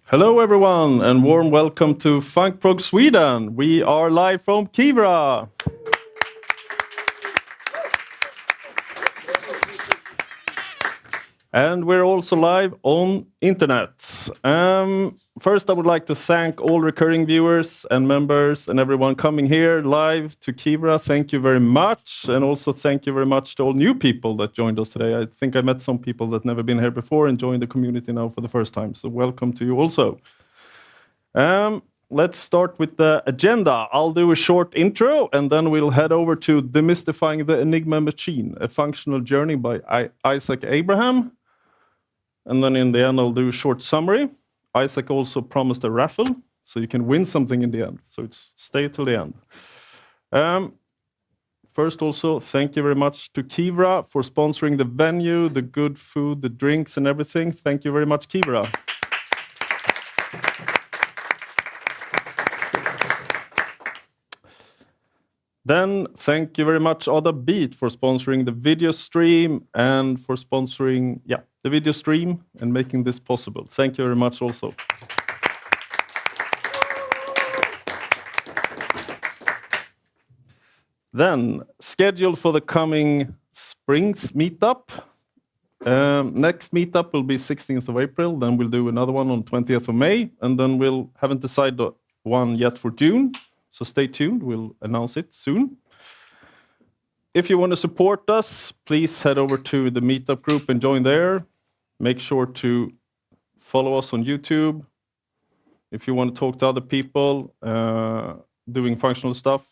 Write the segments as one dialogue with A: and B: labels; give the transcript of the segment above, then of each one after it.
A: Hello everyone and warm welcome to Func Prog Sweden. We are live from Kivra. And we're also live on internet. First I would like to thank all recurring viewers and members and everyone coming here live to Kivra. Thank you very much. And also thank you very much to all new people that joined us today. I think I met some people that never been here before and joined the community now for the first time. So welcome to you also. Let's start with the agenda. I'll do a short intro and then we'll head over to Demystifying the Enigma Machine, a functional journey by Isaac Abraham. And then in the end, I'll do a short summary. Isaac also promised a raffle, so you can win something in the end. So stay till the end. First also, thank you very much to Kivra for sponsoring the venue, the good food, the drinks and everything. Thank you very much, Kivra. Then, thank you very much, Ada Beat, for sponsoring the video stream and for sponsoring, the video stream and making this possible. Thank you very much also. Then, scheduled for the coming Springs meetup. Next meetup will be 16th of April. Then we'll do another one on 20th of May. And then we'll haven't decided one yet for June. So stay tuned, we'll announce it soon. If you want to support us, please head over to the meetup group and join there. Make sure to follow us on YouTube. If you want to talk to other people doing functional stuff,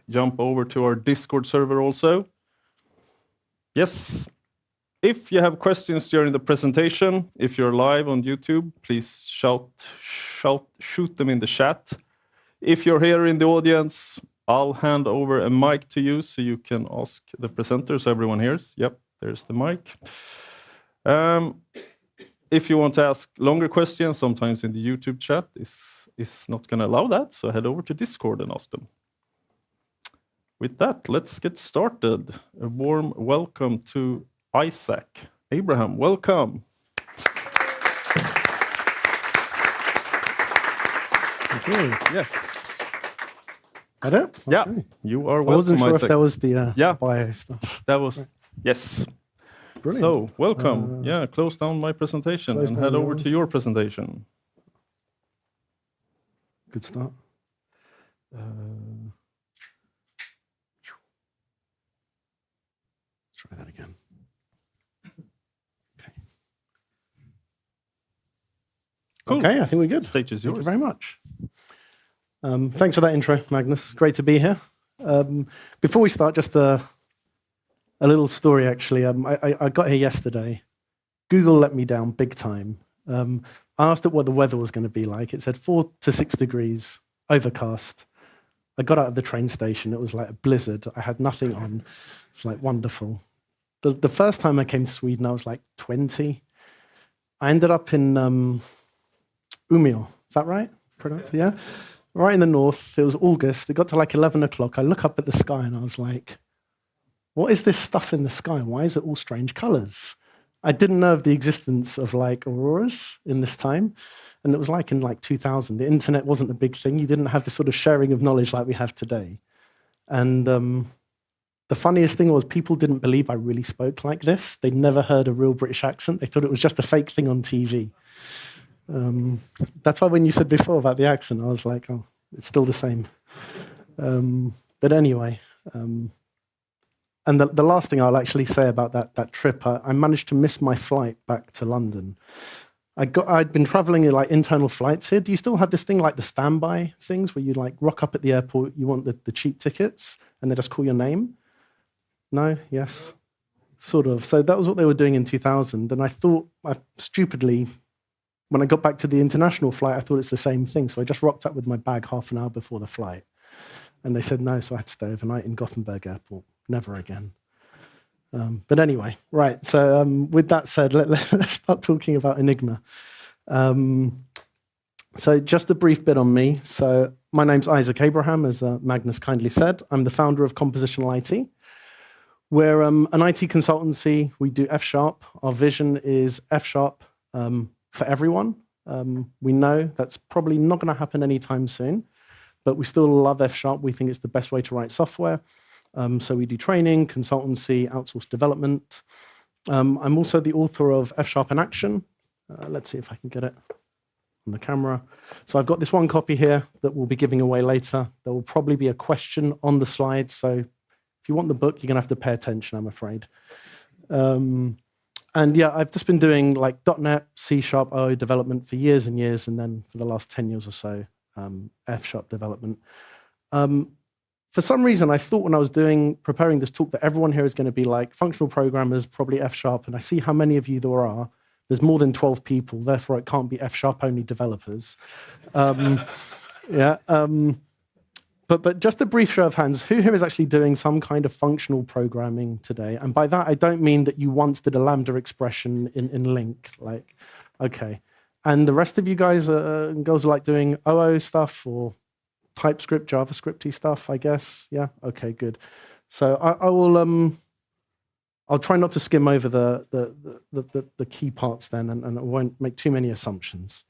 A: jump over to our Discord server also. Yes, if you have questions during the presentation, if you're live on YouTube, please shoot them in the chat. If you're here in the audience, I'll hand over a mic to you so you can ask the presenters. Everyone hears. Yep, there's the mic. If you want to ask longer questions, sometimes in the YouTube chat is not going to allow that, so head over to Discord and ask them. With that, let's get started. A warm welcome to Isaac Abraham. Welcome.
B: Okay.
A: Yes.
B: Okay.
A: Yeah, you are welcome.
B: I wasn't sure
A: Isaac.
B: if that was the bio stuff.
A: That was, yes.
B: Brilliant.
A: So, welcome. Close down my presentation and head over to your presentation.
B: Good start. Try that again. Okay.
A: Cool.
B: Okay, I think we're good.
A: Stage is yours.
B: Thank you very much. Thanks for that intro, Magnus. Great to be here. Before we start, just a little story, actually. I got here yesterday. Google let me down big time. I asked it what the weather was going to be like. It said 4 to 6 degrees, overcast. I got out of the train station. It was like a blizzard. I had nothing on. It's like wonderful. The first time I came to Sweden, I was like 20. I ended up in Umeå. Is that right? Yeah. Right in the north. It was August. It got to like 11 o'clock. I look up at the sky and I was like, what is this stuff in the sky? Why is it all strange colors? I didn't know of the existence of like auroras in this time. And it was like in like 2000. The internet wasn't a big thing. You didn't have the sort of sharing of knowledge like we have today. And the funniest thing was people didn't believe I really spoke like this. They'd never heard a real British accent. They thought it was just a fake thing on TV. That's why when you said before about the accent, I was like, oh, it's still the same. But anyway, and the last thing I'll actually say about that trip, I managed to miss my flight back to London. I'd been traveling in like internal flights here. Do you still have this thing like the standby things where you like rock up at the airport, you want the cheap tickets and they just call your name? No? Yes? Sort of. So that was what they were doing in 2000. And I thought, stupidly, when I got back to the international flight, I thought it's the same thing. So I just rocked up with my bag half an hour before the flight. And they said no, so I had to stay overnight in Gothenburg Airport. Never again. But anyway, right. So with that said, let's start talking about Enigma. So just a brief bit on me. So my name's Isaac Abraham, as Magnus kindly said. I'm the founder of Compositional IT. We're an IT consultancy. We do F#. Our vision is F# for everyone. We know that's probably not going to happen anytime soon, but we still love F#. We think it's the best way to write software. So we do training, consultancy, outsourced development. I'm also the author of F# in Action. Let's see if I can get it on the camera. So I've got this one copy here that we'll be giving away later. There will probably be a question on the slides. So if you want the book, you're going to have to pay attention, I'm afraid. And yeah, I've just been doing like .NET, C# OO development for years and years, and then for the last 10 years or so, F# development. For some reason, I thought when I was preparing this talk that everyone here is going to be like functional programmers, probably F#, and I see how many of you there are. There's more than 12 people, therefore it can't be F# only developers. But just a brief show of hands, who here is actually doing some kind of functional programming today? And by that, I don't mean that you once did a Lambda expression in Link. Like, okay. And the rest of you guys and girls are like doing OO stuff or TypeScript, JavaScripty stuff, I guess. Yeah, okay, good. So I will. I'll try not to skim over the key parts then, and I won't make too many assumptions.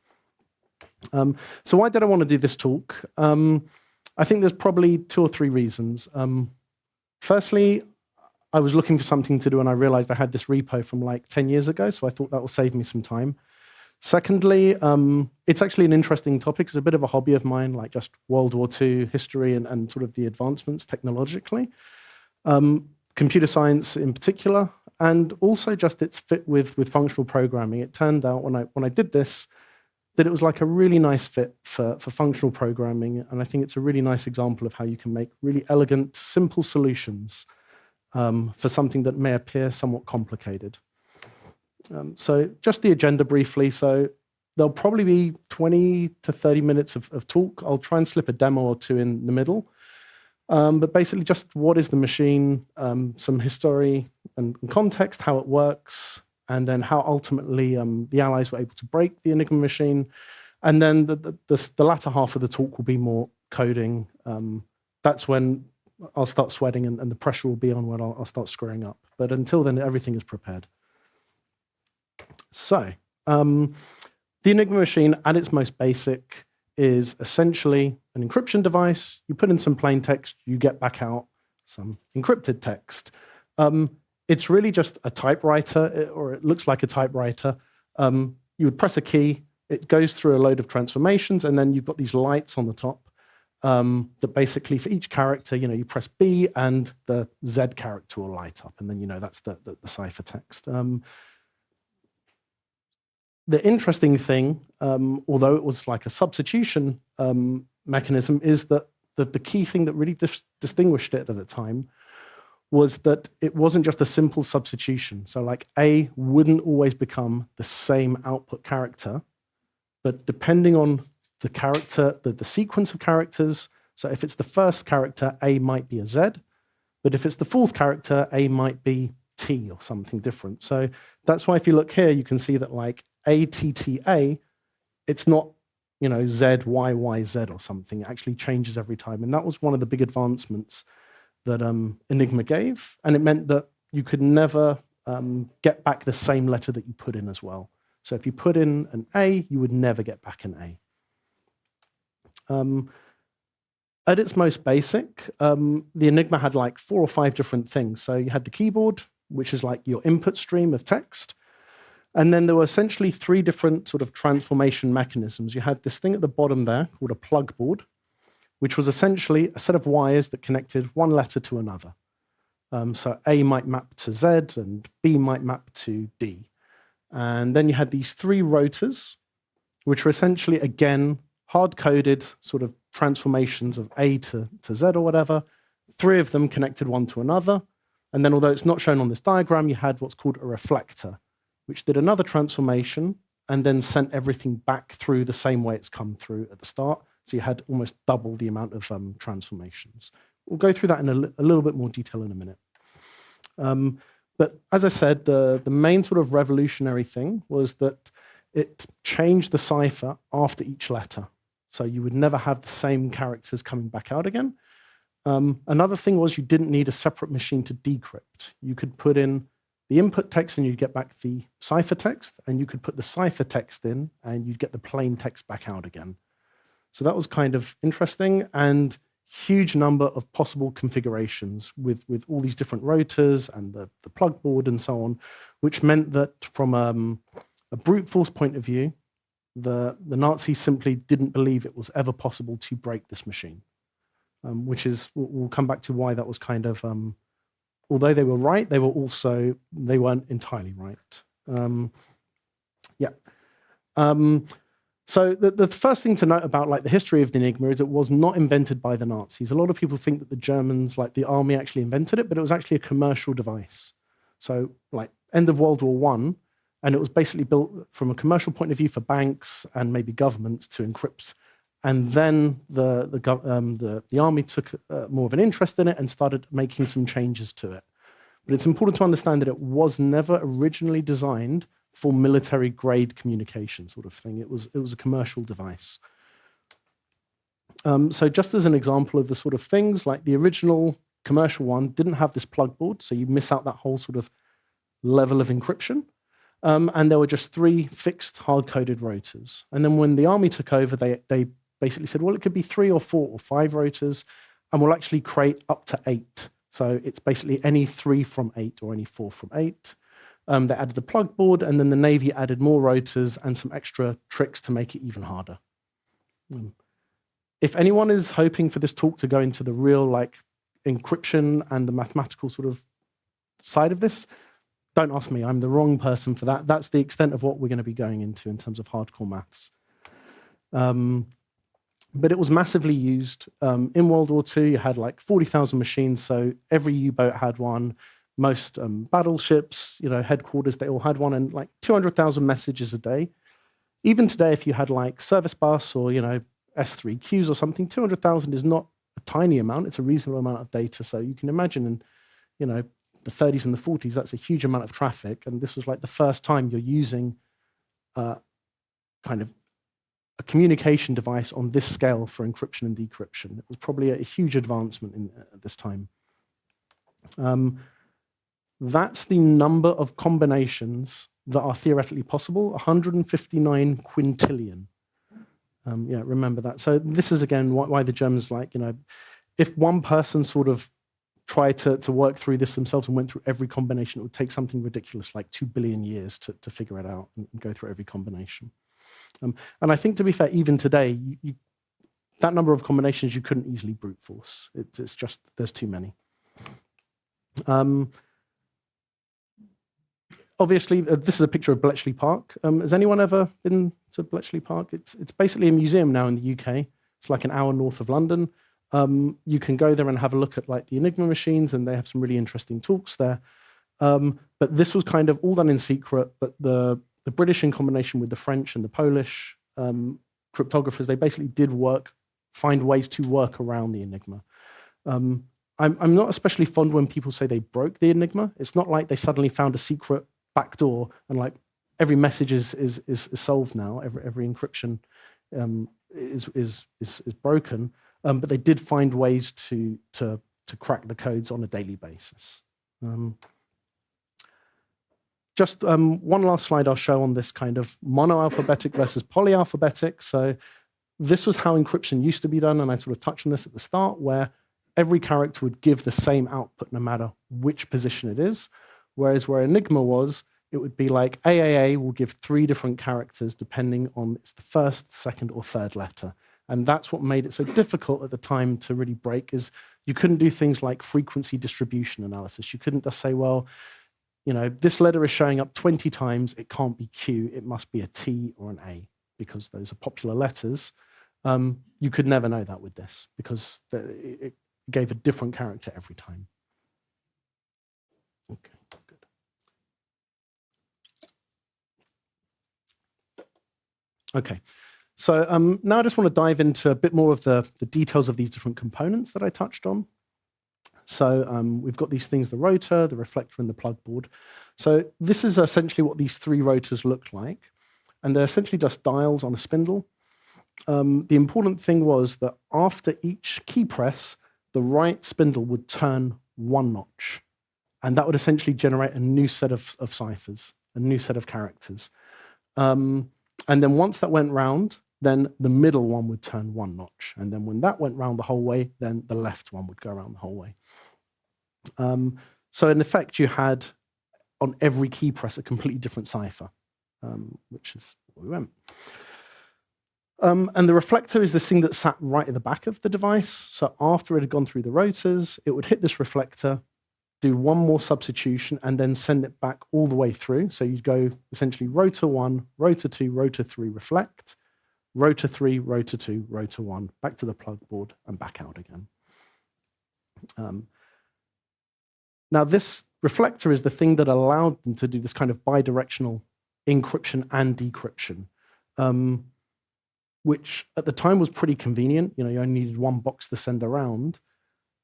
B: So why did I want to do this talk? I think there's probably 2 or 3 reasons. Firstly, I was looking for something to do, and I realized I had this repo from like 10 years ago, so I thought that will save me some time. Secondly, it's actually an interesting topic. It's a bit of a hobby of mine, like just World War II history and sort of the advancements technologically. Computer science in particular, and also just its fit with functional programming. It turned out when I did this, that it was like a really nice fit for functional programming, and I think it's a really nice example of how you can make really elegant, simple solutions for something that may appear somewhat complicated. So just the agenda briefly. So there'll probably be 20 to 30 minutes of talk. I'll try and slip a demo or 2 in the middle. But basically just what is the machine, some history and context, how it works, and then how ultimately the Allies were able to break the Enigma machine. And then the latter half of the talk will be more coding. That's when I'll start sweating and the pressure will be on when I'll start screwing up. But until then, everything is prepared. So the Enigma machine at its most basic is essentially an encryption device. You put in some plain text, you get back out some encrypted text. It's really just a typewriter, or it looks like a typewriter. You would press a key, it goes through a load of transformations, and then you've got these lights on the top that basically for each character, you press B and the Z character will light up, and then that's the ciphertext. The interesting thing, although it was like a substitution mechanism, is that the key thing that really distinguished it at the time was that it wasn't just a simple substitution. So like A wouldn't always become the same output character, but depending on the character, the sequence of characters, so if it's the first character, A might be a Z, but if it's the 4th character, A might be T or something different. So that's why if you look here, you can see that like ATTA, it's not, ZYYZ or something. It actually changes every time. And that was one of the big advancements that Enigma gave. And it meant that you could never get back the same letter that you put in as well. So if you put in an A, you would never get back an A. At its most basic, the Enigma had like 4 or 5 different things. So you had the keyboard, which is like your input stream of text. And then there were essentially 3 different sort of transformation mechanisms. You had this thing at the bottom there called a plugboard, which was essentially a set of wires that connected one letter to another. So A might map to Z and B might map to D. And then you had these 3 rotors, which were essentially, again, hard-coded sort of transformations of A to Z or whatever. 3 of them connected one to another. And then although it's not shown on this diagram, you had what's called a reflector, which did another transformation and then sent everything back through the same way it's come through at the start. So you had almost double the amount of transformations. We'll go through that in a little bit more detail in a minute. But as I said, the main sort of revolutionary thing was that it changed the cipher after each letter. So you would never have the same characters coming back out again. Another thing was you didn't need a separate machine to decrypt. You could put in the input text and you'd get back the ciphertext, and you could put the ciphertext in and you'd get the plain text back out again. So that was kind of interesting, and huge number of possible configurations with all these different rotors and the plugboard and so on, which meant that from a brute force point of view, the Nazis simply didn't believe it was ever possible to break this machine, which is, we'll come back to why that was kind of, although they were right, they weren't entirely right. So the first thing to note about like the history of the Enigma is it was not invented by the Nazis. A lot of people think that the Germans, like the army, actually invented it, but it was actually a commercial device. So like end of World War I, and it was basically built from a commercial point of view for banks and maybe governments to encrypt. And then the army took more of an interest in it and started making some changes to it. But it's important to understand that it was never originally designed for military grade communication sort of thing. It was a commercial device. So just as an example of the sort of things, like the original commercial one didn't have this plugboard, so you miss out that whole sort of level of encryption. And there were just 3 fixed hard-coded rotors. And then when the army took over, they basically said, well, it could be 3 or 4 or 5 rotors, and we'll actually create up to 8. So it's basically any 3 from 8 or any 4 from 8. They added the plugboard, and then the Navy added more rotors and some extra tricks to make it even harder. If anyone is hoping for this talk to go into the real like encryption and the mathematical sort of side of this, don't ask me. I'm the wrong person for that. That's the extent of what we're going to be going into in terms of hardcore maths. But it was massively used. In World War II, you had like 40,000 machines, so every U-boat had one. Most battleships, headquarters, they all had one, and like 200,000 messages a day. Even today, if you had like service bus or, S3 queues or something, 200,000 is not a tiny amount. It's a reasonable amount of data. So you can imagine in, the 30s and the 40s, that's a huge amount of traffic. And this was like the first time you're using kind of a communication device on this scale for encryption and decryption. It was probably a huge advancement at this time. That's the number of combinations that are theoretically possible, 159 quintillion. Remember that. So this is, again, why the Germans if one person sort of tried to work through this themselves and went through every combination, it would take something ridiculous, like 2 billion years to figure it out and go through every combination. And I think, to be fair, even today, that number of combinations you couldn't easily brute force. It's just, there's too many. Obviously, this is a picture of Bletchley Park. Has anyone ever been to Bletchley Park? It's basically a museum now in the UK. It's like an hour north of London. You can go there and have a look at like the Enigma machines, and they have some really interesting talks there. But this was kind of all done in secret. But the British, in combination with the French and the Polish cryptographers, they basically did find ways to work around the Enigma. I'm not especially fond when people say they broke the Enigma. It's not like they suddenly found a secret backdoor and like every message is solved now. Every encryption is broken. But they did find ways to crack the codes on a daily basis. Just one last slide I'll show on this kind of monoalphabetic versus polyalphabetic. So this was how encryption used to be done, and I sort of touched on this at the start, where every character would give the same output no matter which position it is, whereas where Enigma was, it would be like AAA will give 3 different characters depending on it's the first, second, or third letter. And that's what made it so difficult at the time to really break, is you couldn't do things like frequency distribution analysis. You couldn't just say, well, this letter is showing up 20 times, it can't be Q, it must be a T or an A, because those are popular letters. You could never know that with this, because it gave a different character every time. Okay, good. Okay. So now I just want to dive into a bit more of the details of these different components that I touched on. So we've got these things, the rotor, the reflector, and the plugboard. So this is essentially what these 3 rotors look like. And they're essentially just dials on a spindle. The important thing was that after each key press, the right spindle would turn 1 notch. and that would essentially generate a new set of ciphers, a new set of characters. And then once that went round, then the middle one would turn one notch. And then when that went round the whole way, then the left one would go around the whole way. So in effect, you had on every key press a completely different cipher, which is where we went. And the reflector is this thing that sat right at the back of the device. So after it had gone through the rotors, it would hit this reflector, do one more substitution, and then send it back all the way through. So you'd go essentially rotor 1, rotor 2, rotor 3, reflect, rotor 3, rotor 2, rotor 1, back to the plugboard, and back out again. Now, this reflector is the thing that allowed them to do this kind of bidirectional encryption and decryption, which at the time was pretty convenient. You only needed one box to send around.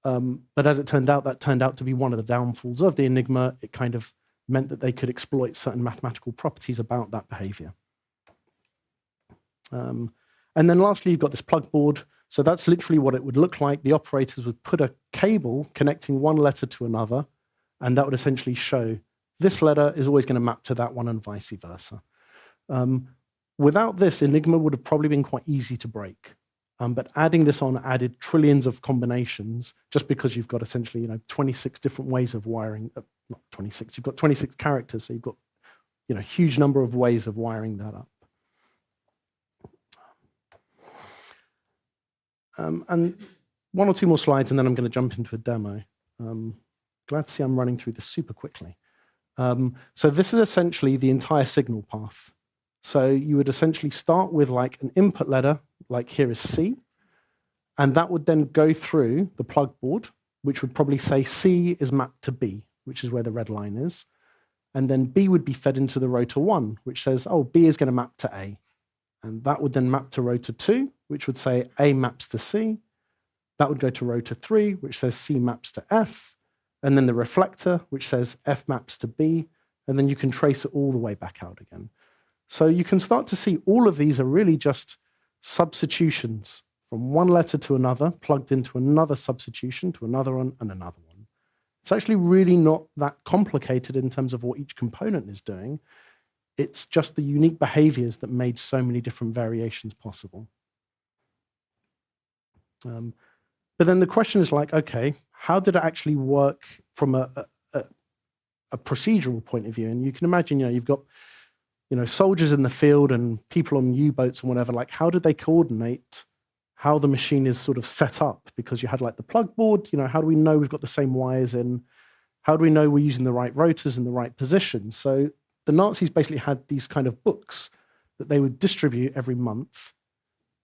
B: But as it turned out, that turned out to be one of the downfalls of the Enigma. It kind of meant that they could exploit certain mathematical properties about that behavior. And then lastly, you've got this plugboard. So that's literally what it would look like. The operators would put a cable connecting one letter to another, and that would essentially show this letter is always going to map to that one and vice versa. Without this, Enigma would have probably been quite easy to break. But adding this on added trillions of combinations, just because you've got essentially 26 different ways of wiring. Not 26, you've got 26 characters, so you've got a huge number of ways of wiring that up. And one or two more slides, and then I'm going to jump into a demo. Glad to see I'm running through this super quickly. So this is essentially the entire signal path. So you would essentially start with like an input letter, like here is C, and that would then go through the plugboard, which would probably say C is mapped to B, which is where the red line is. And then B would be fed into the rotor 1, which says, oh, B is going to map to A. And that would then map to rotor 2, which would say A maps to C. That would go to rotor 3, which says C maps to F. And then the reflector, which says F maps to B. And then you can trace it all the way back out again. So you can start to see all of these are really just substitutions from one letter to another, plugged into another substitution to another one and another one. It's actually really not that complicated in terms of what each component is doing. It's just the unique behaviors that made so many different variations possible. But then the question is like, okay, how did it actually work from a procedural point of view? And you can imagine, you've got soldiers in the field and people on U-boats and whatever, like how did they coordinate how the machine is sort of set up? Because you had like the plug board, how do we know we've got the same wires in? How do we know we're using the right rotors in the right position? So the Nazis basically had these kind of books that they would distribute every month,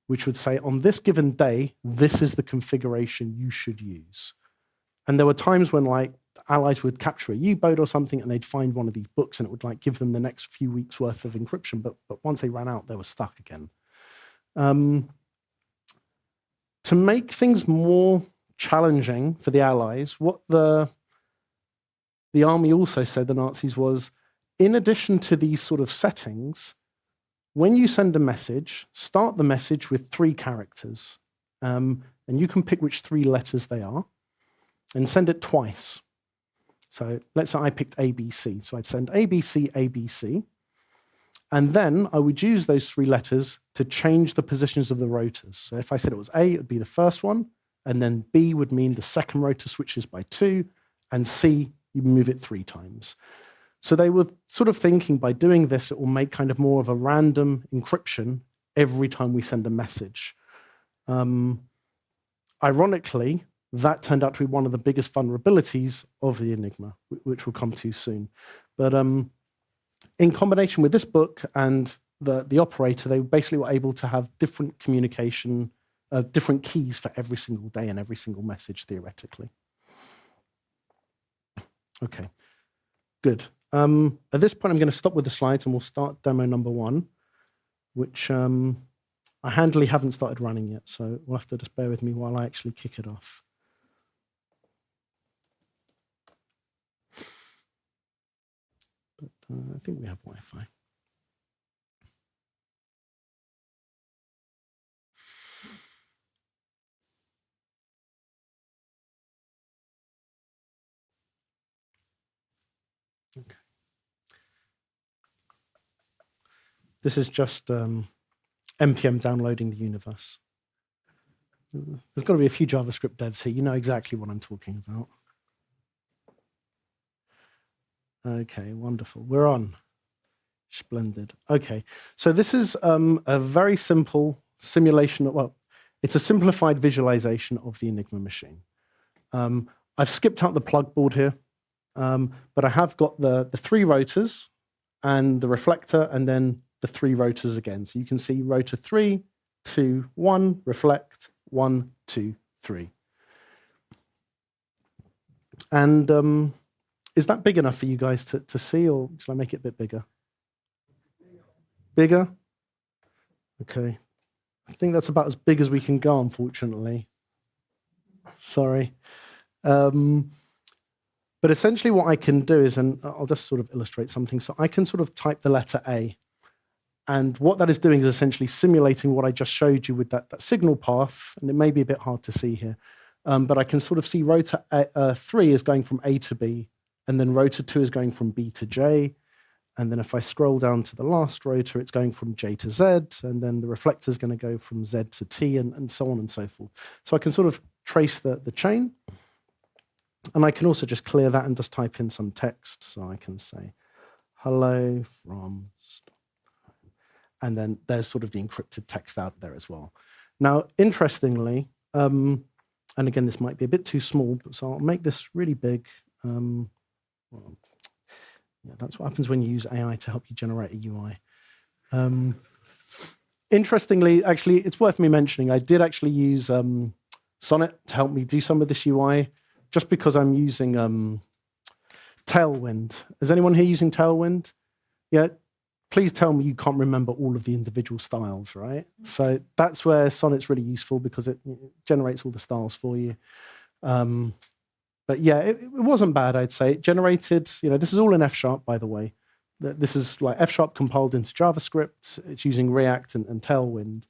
B: which would say, on this given day, this is the configuration you should use. And there were times when like the Allies would capture a U-boat or something and they'd find one of these books and it would like give them the next few weeks worth of encryption. But once they ran out, they were stuck again. To make things more challenging for the Allies, what the army also said, the Nazis, was in addition to these sort of settings, when you send a message, start the message with 3 characters. And you can pick which 3 letters they are and send it twice. So let's say I picked ABC. So I'd send ABC, ABC. And then I would use those 3 letters to change the positions of the rotors. So if I said it was A, it would be the first one. And then B would mean the second rotor switches by 2. And C, you move it 3 times. So they were sort of thinking by doing this, it will make kind of more of a random encryption every time we send a message. Ironically, that turned out to be one of the biggest vulnerabilities of the Enigma, which we'll come to soon. But in combination with this book and the operator, they basically were able to have different communication, different keys for every single day and every single message, theoretically. Okay, good. At this point, I'm going to stop with the slides and we'll start demo number 1, which I handily haven't started running yet, so we'll have to just bear with me while I actually kick it off. But I think we have Wi-Fi. This is just npm downloading the universe. There's got to be a few JavaScript devs here. You know exactly what I'm talking about. Okay, wonderful. We're on. Splendid. Okay, so this is a very simple simulation. Well, it's a simplified visualization of the Enigma machine. I've skipped out the plugboard here, but I have got the 3 rotors and the reflector, and then the 3 rotors again. So you can see rotor 3, 2, 1, reflect, 1, 2, 3. And is that big enough for you guys to see, or shall I make it a bit bigger? Bigger? Okay. I think that's about as big as we can go, unfortunately. Sorry. But essentially what I can do is, and I'll just sort of illustrate something. So I can sort of type the letter A. And what that is doing is essentially simulating what I just showed you with that signal path. And it may be a bit hard to see here. But I can sort of see rotor 3 is going from A to B. And then rotor 2 is going from B to J. And then if I scroll down to the last rotor, it's going from J to Z. And then the reflector is going to go from Z to T, and so on and so forth. So I can sort of trace the chain. And I can also just clear that and just type in some text. So I can say, hello from Stockholm. And then there's sort of the encrypted text out there as well. Now, interestingly, and again, this might be a bit too small, so I'll make this really big. Well, yeah, that's what happens when you use AI to help you generate a UI. Interestingly, actually, it's worth me mentioning, I did actually use Sonnet to help me do some of this UI, just because I'm using Tailwind. Is anyone here using Tailwind? Yeah, please tell me you can't remember all of the individual styles, right? So that's where Sonnet's really useful, because it generates all the styles for you. But yeah, it wasn't bad, I'd say. It generated, this is all in F#, by the way. This is like F# compiled into JavaScript. It's using React and Tailwind.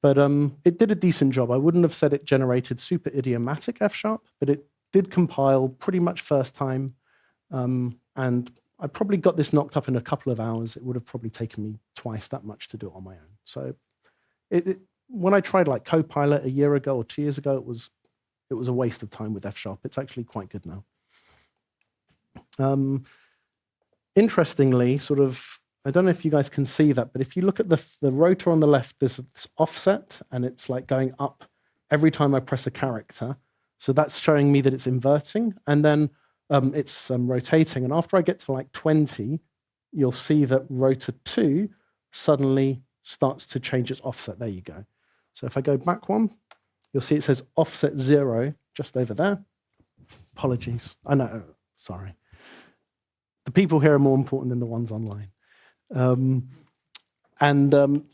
B: But it did a decent job. I wouldn't have said it generated super idiomatic F#, but it did compile pretty much first time. And I probably got this knocked up in a couple of hours. It would have probably taken me twice that much to do it on my own. So when I tried like Copilot a year ago or 2 years ago, it was a waste of time with F#. It's actually quite good now. Interestingly, sort of, I don't know if you guys can see that, but if you look at the rotor on the left, there's this offset, and it's like going up every time I press a character. So that's showing me that it's inverting, and then it's rotating. And after I get to like 20, you'll see that rotor 2 suddenly starts to change its offset. There you go. So if I go back one, you'll see it says offset 0 just over there. Apologies. I know, sorry. The people here are more important than the ones online. There,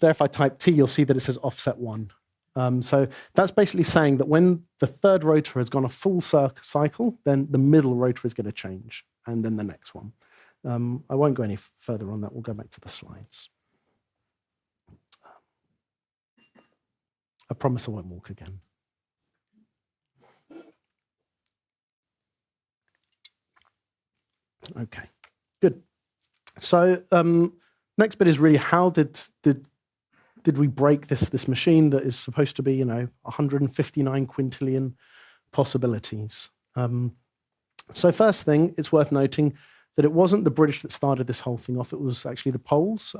B: if I type T, you'll see that it says offset 1. So that's basically saying that when the third rotor has gone a full cycle, then the middle rotor is going to change, and then the next one. I won't go any further on that. We'll go back to the slides. I promise I won't walk again. Okay, good. So next bit is really how did we break this machine that is supposed to be 159 quintillion possibilities. So first thing, it's worth noting that it wasn't the British that started this whole thing off. It was actually the Poles.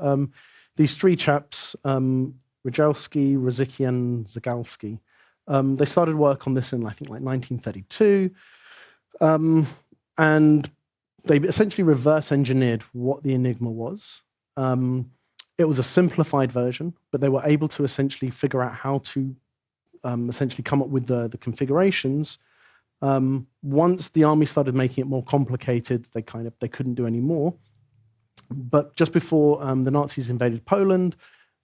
B: These 3 chaps, Rojalski, Rzycki, and Zagalski, they started work on this in I think like 1932, and they essentially reverse engineered what the Enigma was. It was a simplified version, but they were able to essentially figure out how to essentially come up with the configurations. Once the army started making it more complicated, they couldn't do any more. But just before the Nazis invaded Poland,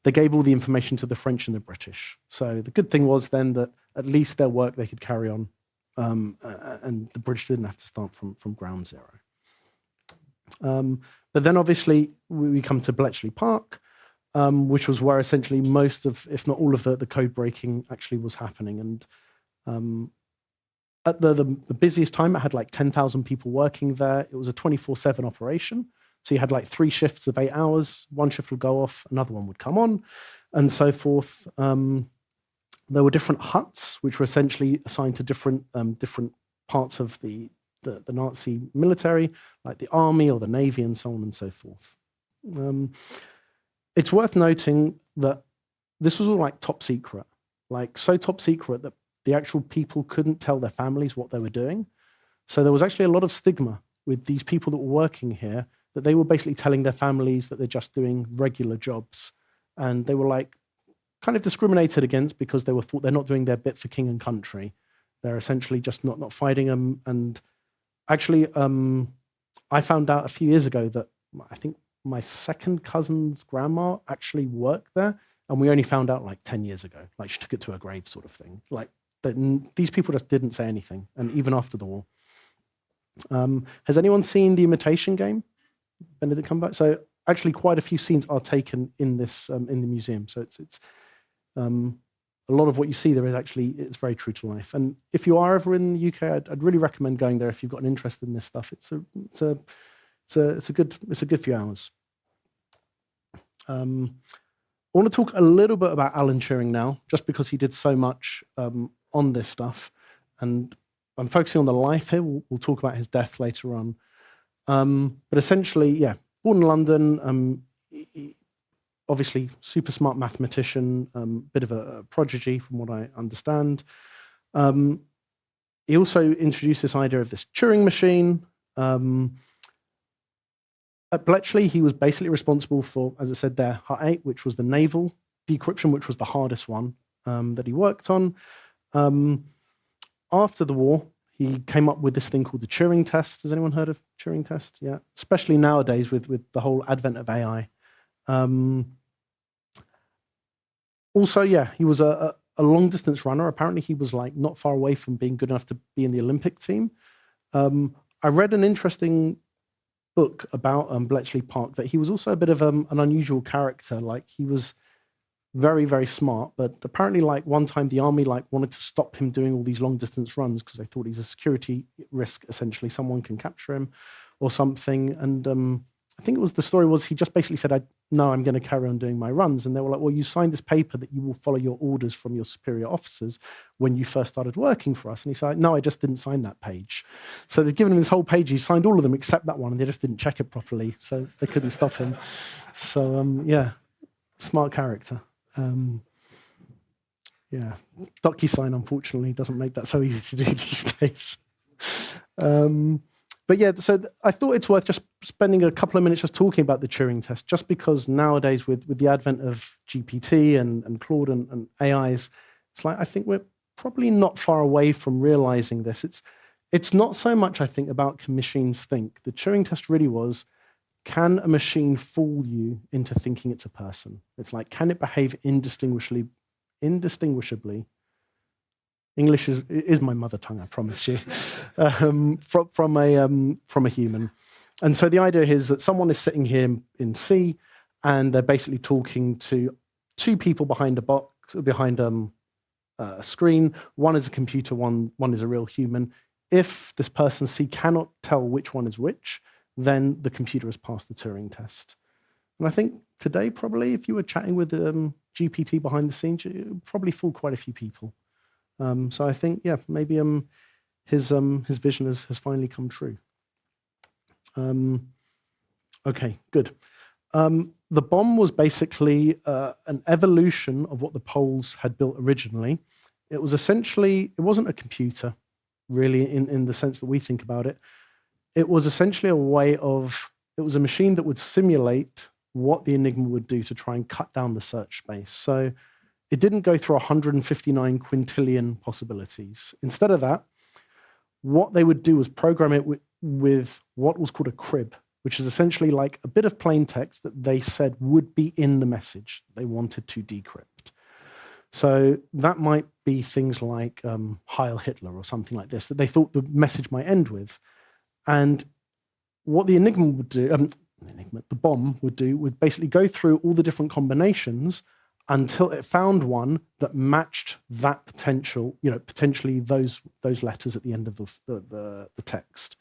B: they gave all the information to the French and the British. So the good thing was then that at least their work they could carry on, and the British didn't have to start from ground zero. But then obviously we come to Bletchley Park, which was where essentially most of, if not all of the code breaking actually was happening. And at the busiest time, it had like 10,000 people working there. It was a 24/7 operation. So you had like 3 shifts of 8 hours. One shift would go off, another one would come on, and so forth. There were different huts, which were essentially assigned to different parts of the Nazi military, like the army or the navy, and so on and so forth. It's worth noting that this was all like top secret, like so top secret that the actual people couldn't tell their families what they were doing. So there was actually a lot of stigma with these people that were working here, that they were basically telling their families that they're just doing regular jobs. And they were like kind of discriminated against because they were thought they're not doing their bit for king and country. They're essentially just not fighting them. And actually, I found out a few years ago that I think my second cousin's grandma actually worked there. And we only found out like 10 years ago, like she took it to her grave sort of thing. Like these people just didn't say anything. And even after the war. Has anyone seen The Imitation Game? Benedict Cumberbatch? So actually quite a few scenes are taken in this, in the museum. So it's a lot of what you see there is actually, it's very true to life. And if you are ever in the UK, I'd really recommend going there if you've got an interest in this stuff. It's a good few hours. I want to talk a little bit about Alan Turing now, just because he did so much on this stuff. And I'm focusing on the life here. We'll talk about his death later on. But essentially, yeah, born in London, obviously super smart mathematician, bit of a prodigy from what I understand. He also introduced this idea of this Turing machine. At Bletchley, he was basically responsible for, as I said there, Hut 8, which was the naval decryption, which was the hardest one that he worked on. After the war, he came up with this thing called the Turing test. Has anyone heard of Turing test? Yeah, especially nowadays with the whole advent of AI. Also, yeah, he was a long-distance runner. Apparently, he was like not far away from being good enough to be in the Olympic team. I read an interesting book about Bletchley Park that he was also a bit of an unusual character. Like he was very, very smart, but apparently like one time the army like wanted to stop him doing all these long distance runs because they thought he's a security risk, essentially. Someone can capture him or something. And I think the story was he just basically said, no, I'm going to carry on doing my runs. And they were like, well, you signed this paper that you will follow your orders from your superior officers when you first started working for us. And he said, no, I just didn't sign that page. So they'd given him this whole page. He signed all of them except that one, and they just didn't check it properly. So they couldn't stop him. So yeah, smart character. Yeah, DocuSign, unfortunately, doesn't make that so easy to do these days. But yeah, so I thought it's worth just spending a couple of minutes just talking about the Turing test, just because nowadays with the advent of GPT and Claude and AIs, it's like I think we're probably not far away from realizing this. It's not so much, I think, about can machines think. The Turing test really was, can a machine fool you into thinking it's a person? It's like, can it behave indistinguishably? English is my mother tongue, I promise you, from a human. And so the idea is that someone is sitting here in C, and they're basically talking to 2 people behind a box, behind a screen. One is a computer, one is a real human. If this person C cannot tell which one is which, then the computer has passed the Turing test. And I think today, probably, if you were chatting with GPT behind the scenes, it would probably fool quite a few people. So I think, yeah, maybe his vision has finally come true. Okay, good. The bomb was basically an evolution of what the Poles had built originally. It was essentially, it wasn't a computer, really, in the sense that we think about it. It was essentially a way of, it was a machine that would simulate what the Enigma would do to try and cut down the search space. So it didn't go through 159 quintillion possibilities. Instead of that, what they would do was program it with what was called a crib, which is essentially like a bit of plain text that they said would be in the message they wanted to decrypt. So that might be things like Heil Hitler or something like this, that they thought the message might end with. And what the Enigma would do, the bomb would do, would basically go through all the different combinations until it found one that matched that potential, potentially those letters at the end of the text.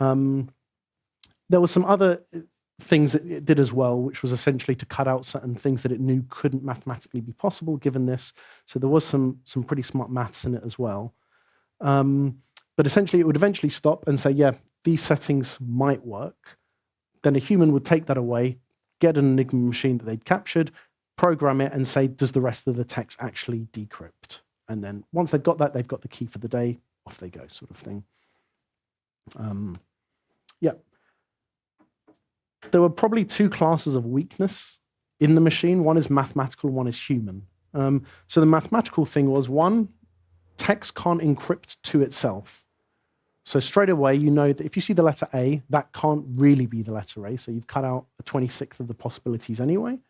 B: There was some other things it did as well, which was essentially to cut out certain things that it knew couldn't mathematically be possible given this. So there was some pretty smart maths in it as well. But essentially, it would eventually stop and say, yeah, these settings might work. Then a human would take that away, get an Enigma machine that they'd captured, program it, and say, does the rest of the text actually decrypt? And then once they've got that, they've got the key for the day, off they go, sort of thing. Yeah. There were probably two classes of weakness in the machine. One is mathematical, one is human. So the mathematical thing was, one, text can't encrypt to itself. So straight away, you know that if you see the letter A, that can't really be the letter A. So you've cut out a 26th of the possibilities anyway.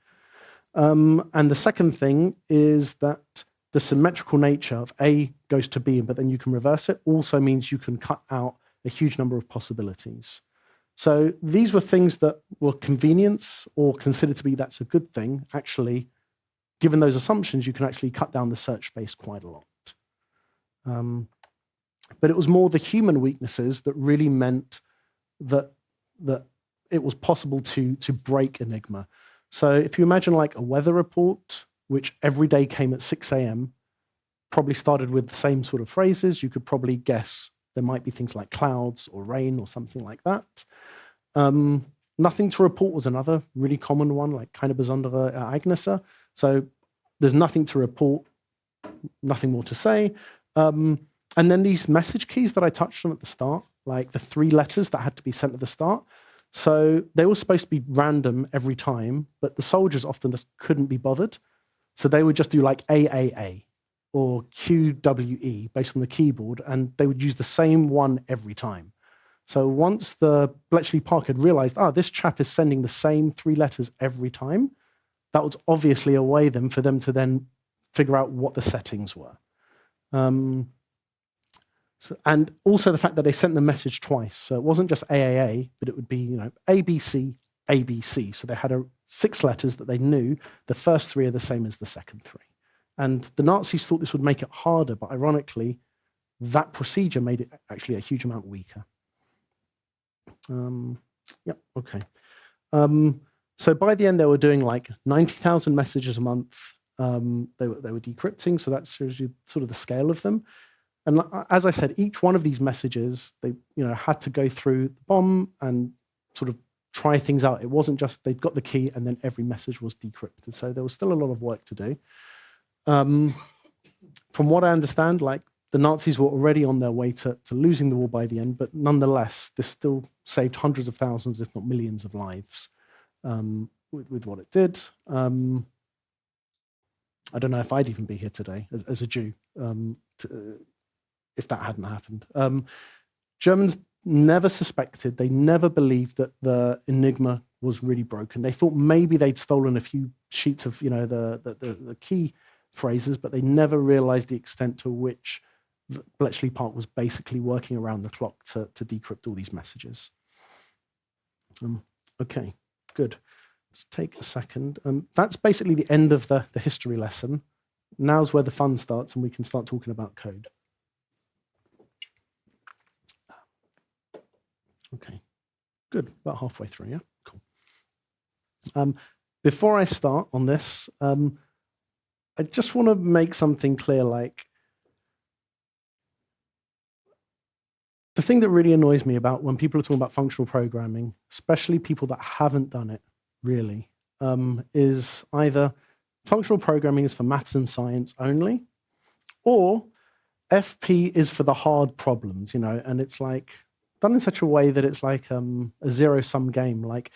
B: And the second thing is that the symmetrical nature of A goes to B, but then you can reverse it, also means you can cut out a huge number of possibilities. So these were things that were convenience or considered to be that's a good thing. Actually, given those assumptions, you can actually cut down the search space quite a lot. But it was more the human weaknesses that really meant that it was possible to break Enigma. So if you imagine like a weather report, which every day came at 6 a.m., probably started with the same sort of phrases, you could probably guess there might be things like clouds or rain or something like that. Nothing to report was another really common one, like keine besondere Ereignisse. So there's nothing to report, nothing more to say. And then these message keys that I touched on at the start, like the 3 letters that had to be sent at the start. So they were supposed to be random every time, but the soldiers often just couldn't be bothered. So they would just do like AAA or QWE based on the keyboard, and they would use the same one every time. So once the Bletchley Park had realized, this chap is sending the same 3 letters every time, that was obviously a way then for them to then figure out what the settings were. And also the fact that they sent the message twice. So it wasn't just AAA, but it would be, ABC, ABC. So they had 6 letters that they knew. The first 3 are the same as the second 3. And the Nazis thought this would make it harder, but ironically, that procedure made it actually a huge amount weaker. Okay. So by the end, they were doing like 90,000 messages a month. They were decrypting, so that's sort of the scale of them. And as I said, each one of these messages, they had to go through the bomb and sort of try things out. It wasn't just they'd got the key and then every message was decrypted. So there was still a lot of work to do. From what I understand, like the Nazis were already on their way to losing the war by the end, but nonetheless, this still saved hundreds of thousands, if not millions of lives with what it did. I don't know if I'd even be here today as a Jew if that hadn't happened. Germans never suspected, they never believed that the Enigma was really broken. They thought maybe they'd stolen a few sheets of the key phrases, but they never realized the extent to which Bletchley Park was basically working around the clock to decrypt all these messages. Okay, good. Let's take a second. That's basically the end of the history lesson. Now's where the fun starts and we can start talking about code. Okay, good. About halfway through, yeah? Cool. Before I start on this, I just want to make something clear, like, the thing that really annoys me about when people are talking about functional programming, especially people that haven't done it really, is either functional programming is for maths and science only, or FP is for the hard problems, and it's like done in such a way that it's like a zero-sum game. Like,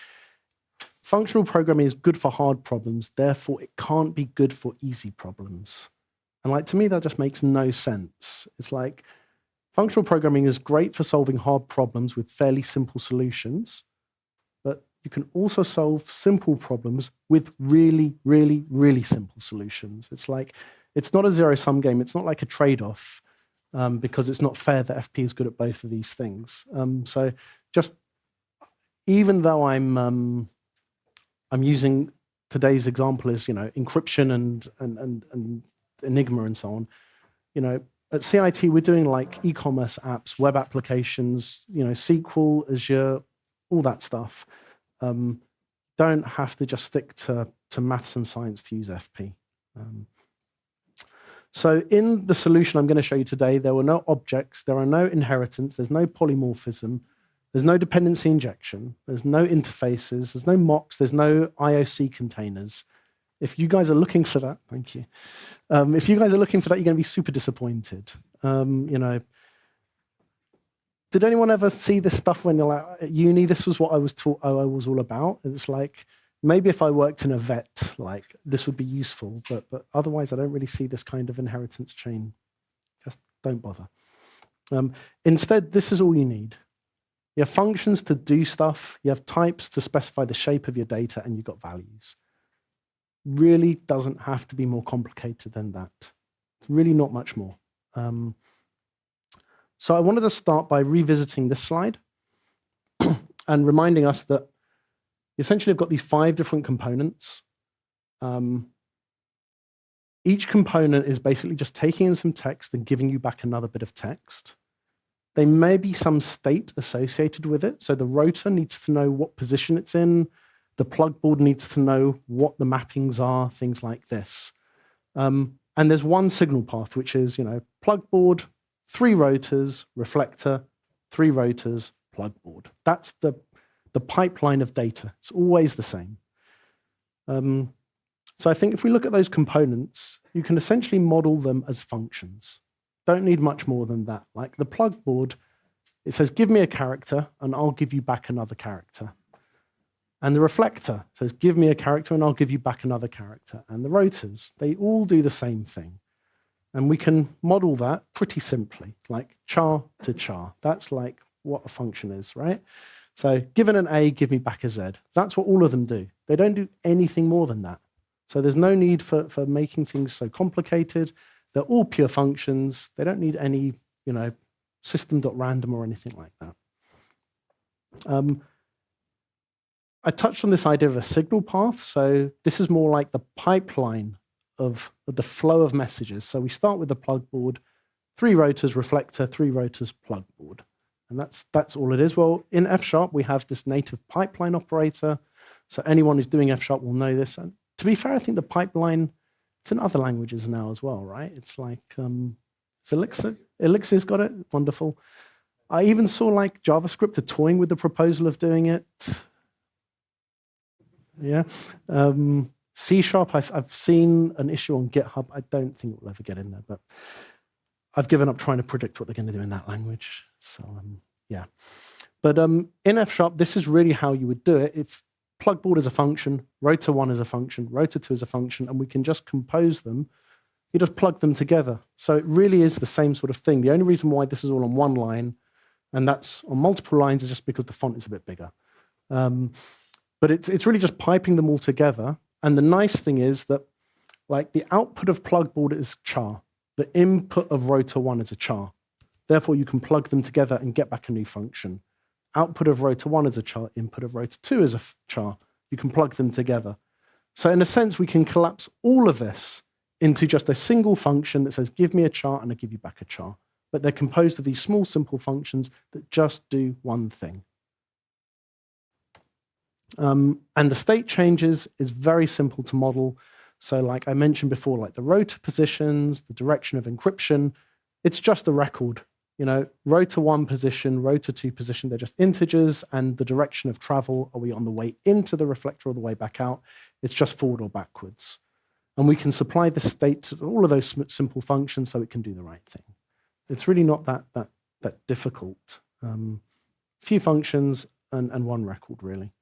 B: functional programming is good for hard problems, therefore it can't be good for easy problems. And like, to me, that just makes no sense. It's like, functional programming is great for solving hard problems with fairly simple solutions, but you can also solve simple problems with really, really, really simple solutions. It's like, it's not a zero-sum game. It's not like a trade-off, because it's not fair that FP is good at both of these things. So just, even though I'm using today's example as, encryption and Enigma and so on, at CIT, we're doing like e-commerce apps, web applications, SQL, Azure, all that stuff. Don't have to just stick to maths and science to use FP. So in the solution I'm going to show you today, there were no objects, there are no inheritance, there's no polymorphism, there's no dependency injection, there's no interfaces, there's no mocks, there's no IOC containers. If you guys are looking for that, thank you. If you guys are looking for that, you're going to be super disappointed. You know, did anyone ever see this stuff when you're like at uni? This was what I was taught. I was all about. It's like maybe if I worked in a vet, like this would be useful, but otherwise, I don't really see this kind of inheritance chain. Just don't bother. Instead, this is all you need. You have functions to do stuff. You have types to specify the shape of your data, and you've got values. Really doesn't have to be more complicated than that. It's really not much more. So I wanted to start by revisiting this slide and reminding us that you essentially have got these 5 different components. Each component is basically just taking in some text and giving you back another bit of text. There may be some state associated with it. So the rotor needs to know what position it's in. The plugboard needs to know what the mappings are, things like this. And there's one signal path, which is, you know, plugboard, 3 rotors, reflector, 3 rotors, plugboard. That's the pipeline of data. It's always the same. So I think if we look at those components, you can essentially model them as functions. Don't need much more than that. Like the plugboard, it says, give me a character, and I'll give you back another character. And the reflector says, give me a character, and I'll give you back another character. And the rotors, they all do the same thing. And we can model that pretty simply, like char to char. That's like what a function is, right? So given an A, give me back a Z. That's what all of them do. They don't do anything more than that. So there's no need for making things so complicated. They're all pure functions. They don't need any, you know, system.random or anything like that. I touched on this idea of a signal path. So this is more like the pipeline of the flow of messages. So we start with the plugboard, 3 rotors, reflector, 3 rotors, plugboard. And that's all it is. Well, in F# we have this native pipeline operator. So anyone who's doing F# will know this. And to be fair, I think the pipeline, it's in other languages now as well, right? It's like, it's Elixir. Elixir's got it. Wonderful. I even saw like JavaScript are toying with the proposal of doing it. Yeah. C#, I've seen an issue on GitHub. I don't think it will ever get in there, but I've given up trying to predict what they're going to do in that language. So, yeah. But in F#, this is really how you would do it. If plugboard is a function, rotor 1 is a function, rotor 2 is a function, and we can just compose them, you just plug them together. So it really is the same sort of thing. The only reason why this is all on one line, and that's on multiple lines, is just because the font is a bit bigger. But it's really just piping them all together. And the nice thing is that, like, the output of plugboard is char. The input of rotor 1 is a char. Therefore, you can plug them together and get back a new function. Output of rotor 1 is a char. Input of rotor 2 is a char. You can plug them together. So in a sense, we can collapse all of this into just a single function that says, give me a char, and I give you back a char. But they're composed of these small, simple functions that just do one thing. And the state changes is very simple to model. So like I mentioned before, like the rotor positions, the direction of encryption, it's just a record. You know, rotor 1 position, rotor 2 position, they're just integers, and the direction of travel, are we on the way into the reflector or the way back out? It's just forward or backwards. And we can supply the state to all of those simple functions so it can do the right thing. It's really not that difficult. Few functions and one record, really.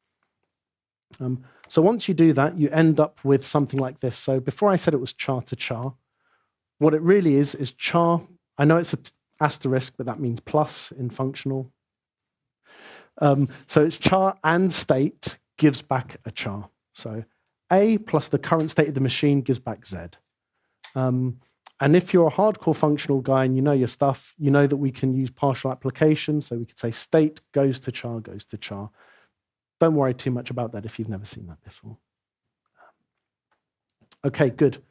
B: So once you do that, you end up with something like this. So before I said it was char to char, what it really is char. I know it's an asterisk, but that means plus in functional. So it's char and state gives back a char. So A plus the current state of the machine gives back Z. And if you're a hardcore functional guy and you know your stuff, you know that we can use partial application. So we could say state goes to char, goes to char. Don't worry too much about that if you've never seen that before. Okay, good.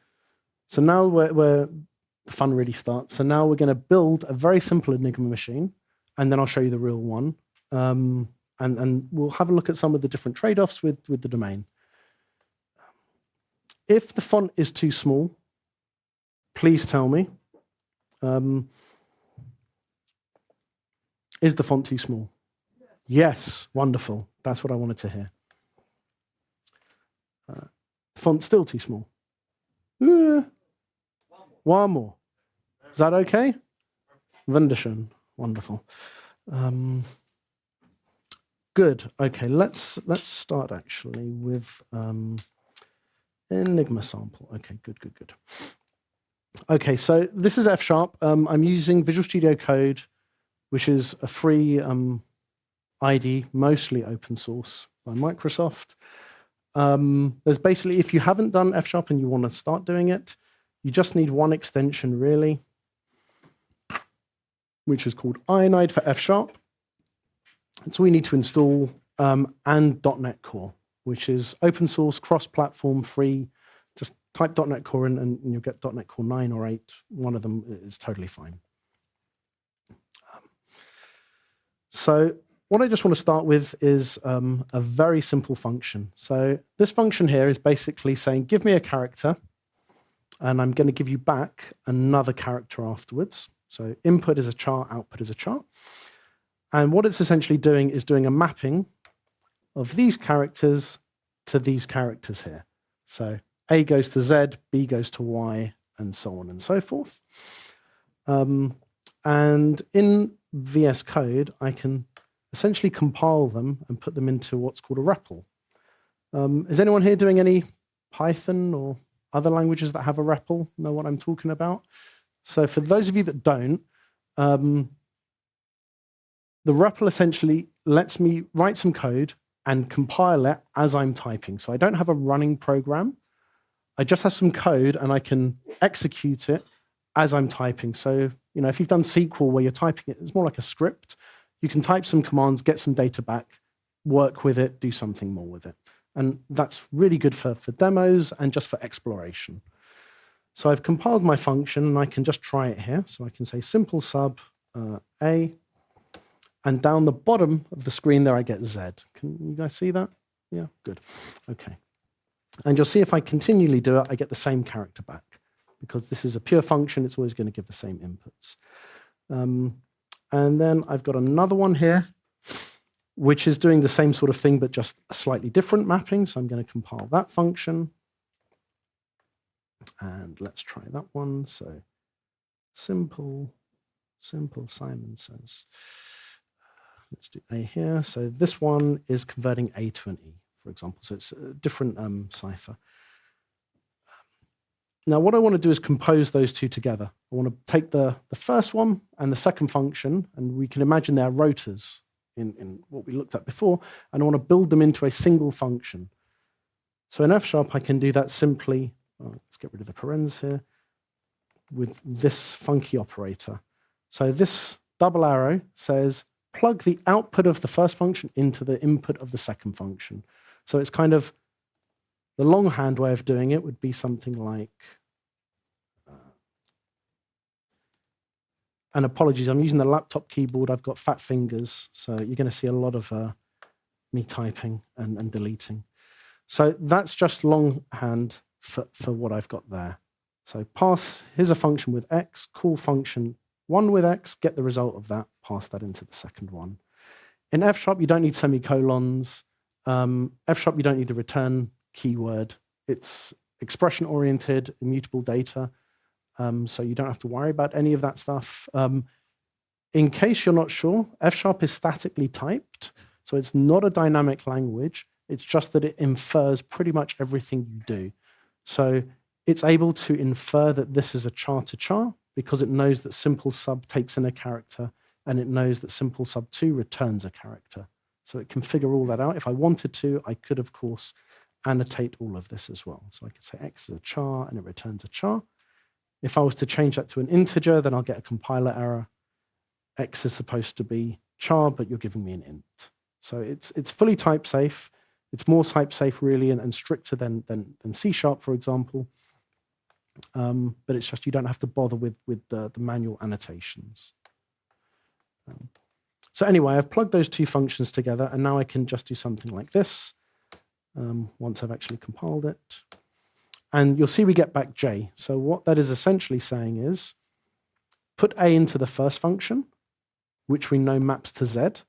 B: So now where the fun really starts. So now we're going to build a very simple Enigma machine, and then I'll show you the real one. and we'll have a look at some of the different trade-offs with the domain. If the font is too small, please tell me. Is the font too small? Yes, wonderful. That's what I wanted to hear. Font still too small? One more. Is that okay? Wunderschön. Wonderful. Good. Okay, let's start actually with Enigma sample. Okay, good. Okay, so this is F#. I'm using Visual Studio Code, which is a free IDE, mostly open source by Microsoft. There's basically, if you haven't done F# and you want to start doing it, you just need one extension really, which is called Ionide for F#. So we need to install and .NET Core, which is open source, cross-platform, free. Just type .NET Core in and you'll get .NET Core 9 or 8. One of them is totally fine. So what I just want to start with is a very simple function. So this function here is basically saying, give me a character, and I'm going to give you back another character afterwards. So input is a char, output is a char. And what it's essentially doing is doing a mapping of these characters to these characters here. So A goes to Z, B goes to Y, and so on and so forth. And in VS Code, I can essentially compile them and put them into what's called a REPL. Is anyone here doing any Python or other languages that have a REPL? Know what I'm talking about? So for those of you that don't, the REPL essentially lets me write some code and compile it as I'm typing. So I don't have a running program. I just have some code and I can execute it as I'm typing. So, you know, if you've done SQL where you're typing it, it's more like a script. You can type some commands, get some data back, work with it, do something more with it. And that's really good for demos and just for exploration. So I've compiled my function and I can just try it here. So I can say simple sub A, and down the bottom of the screen there I get Z. Can you guys see that? Yeah, good. Okay. And you'll see if I continually do it, I get the same character back. Because this is a pure function, it's always going to give the same inputs. And then I've got another one here, which is doing the same sort of thing, but just a slightly different mapping. So I'm going to compile that function. And let's try that one. So simple Simon says, let's do A here. So this one is converting A to an E, for example. So it's a different cipher. Now, what I want to do is compose those two together. I want to take the first one and the second function, and we can imagine they're rotors in what we looked at before, and I want to build them into a single function. So in F#, I can do that simply, let's get rid of the parens here, with this funky operator. So this double arrow says, plug the output of the first function into the input of the second function. So it's kind of, the longhand way of doing it would be something like, and apologies, I'm using the laptop keyboard. I've got fat fingers, so you're going to see a lot of me typing and deleting. So that's just longhand for what I've got there. So pass, here's a function with x, call function 1 with x, get the result of that, pass that into the second one. In F#, you don't need semicolons. F#, you don't need the return keyword. It's expression-oriented, immutable data. So you don't have to worry about any of that stuff. In case you're not sure, F# is statically typed, so it's not a dynamic language. It's just that it infers pretty much everything you do. So it's able to infer that this is a char to char because it knows that simple sub takes in a character, and it knows that simple sub 2 returns a character. So it can figure all that out. If I wanted to, I could, of course, annotate all of this as well. So I could say x is a char, and it returns a char. If I was to change that to an integer, then I'll get a compiler error. X is supposed to be char, but you're giving me an int. So it's fully type safe. It's more type safe really and stricter than C#, for example. But it's just you don't have to bother with the manual annotations. So anyway, I've plugged those two functions together, and now I can just do something like this once I've actually compiled it. And you'll see we get back J. So what that is essentially saying is, put A into the first function, which we know maps to Z,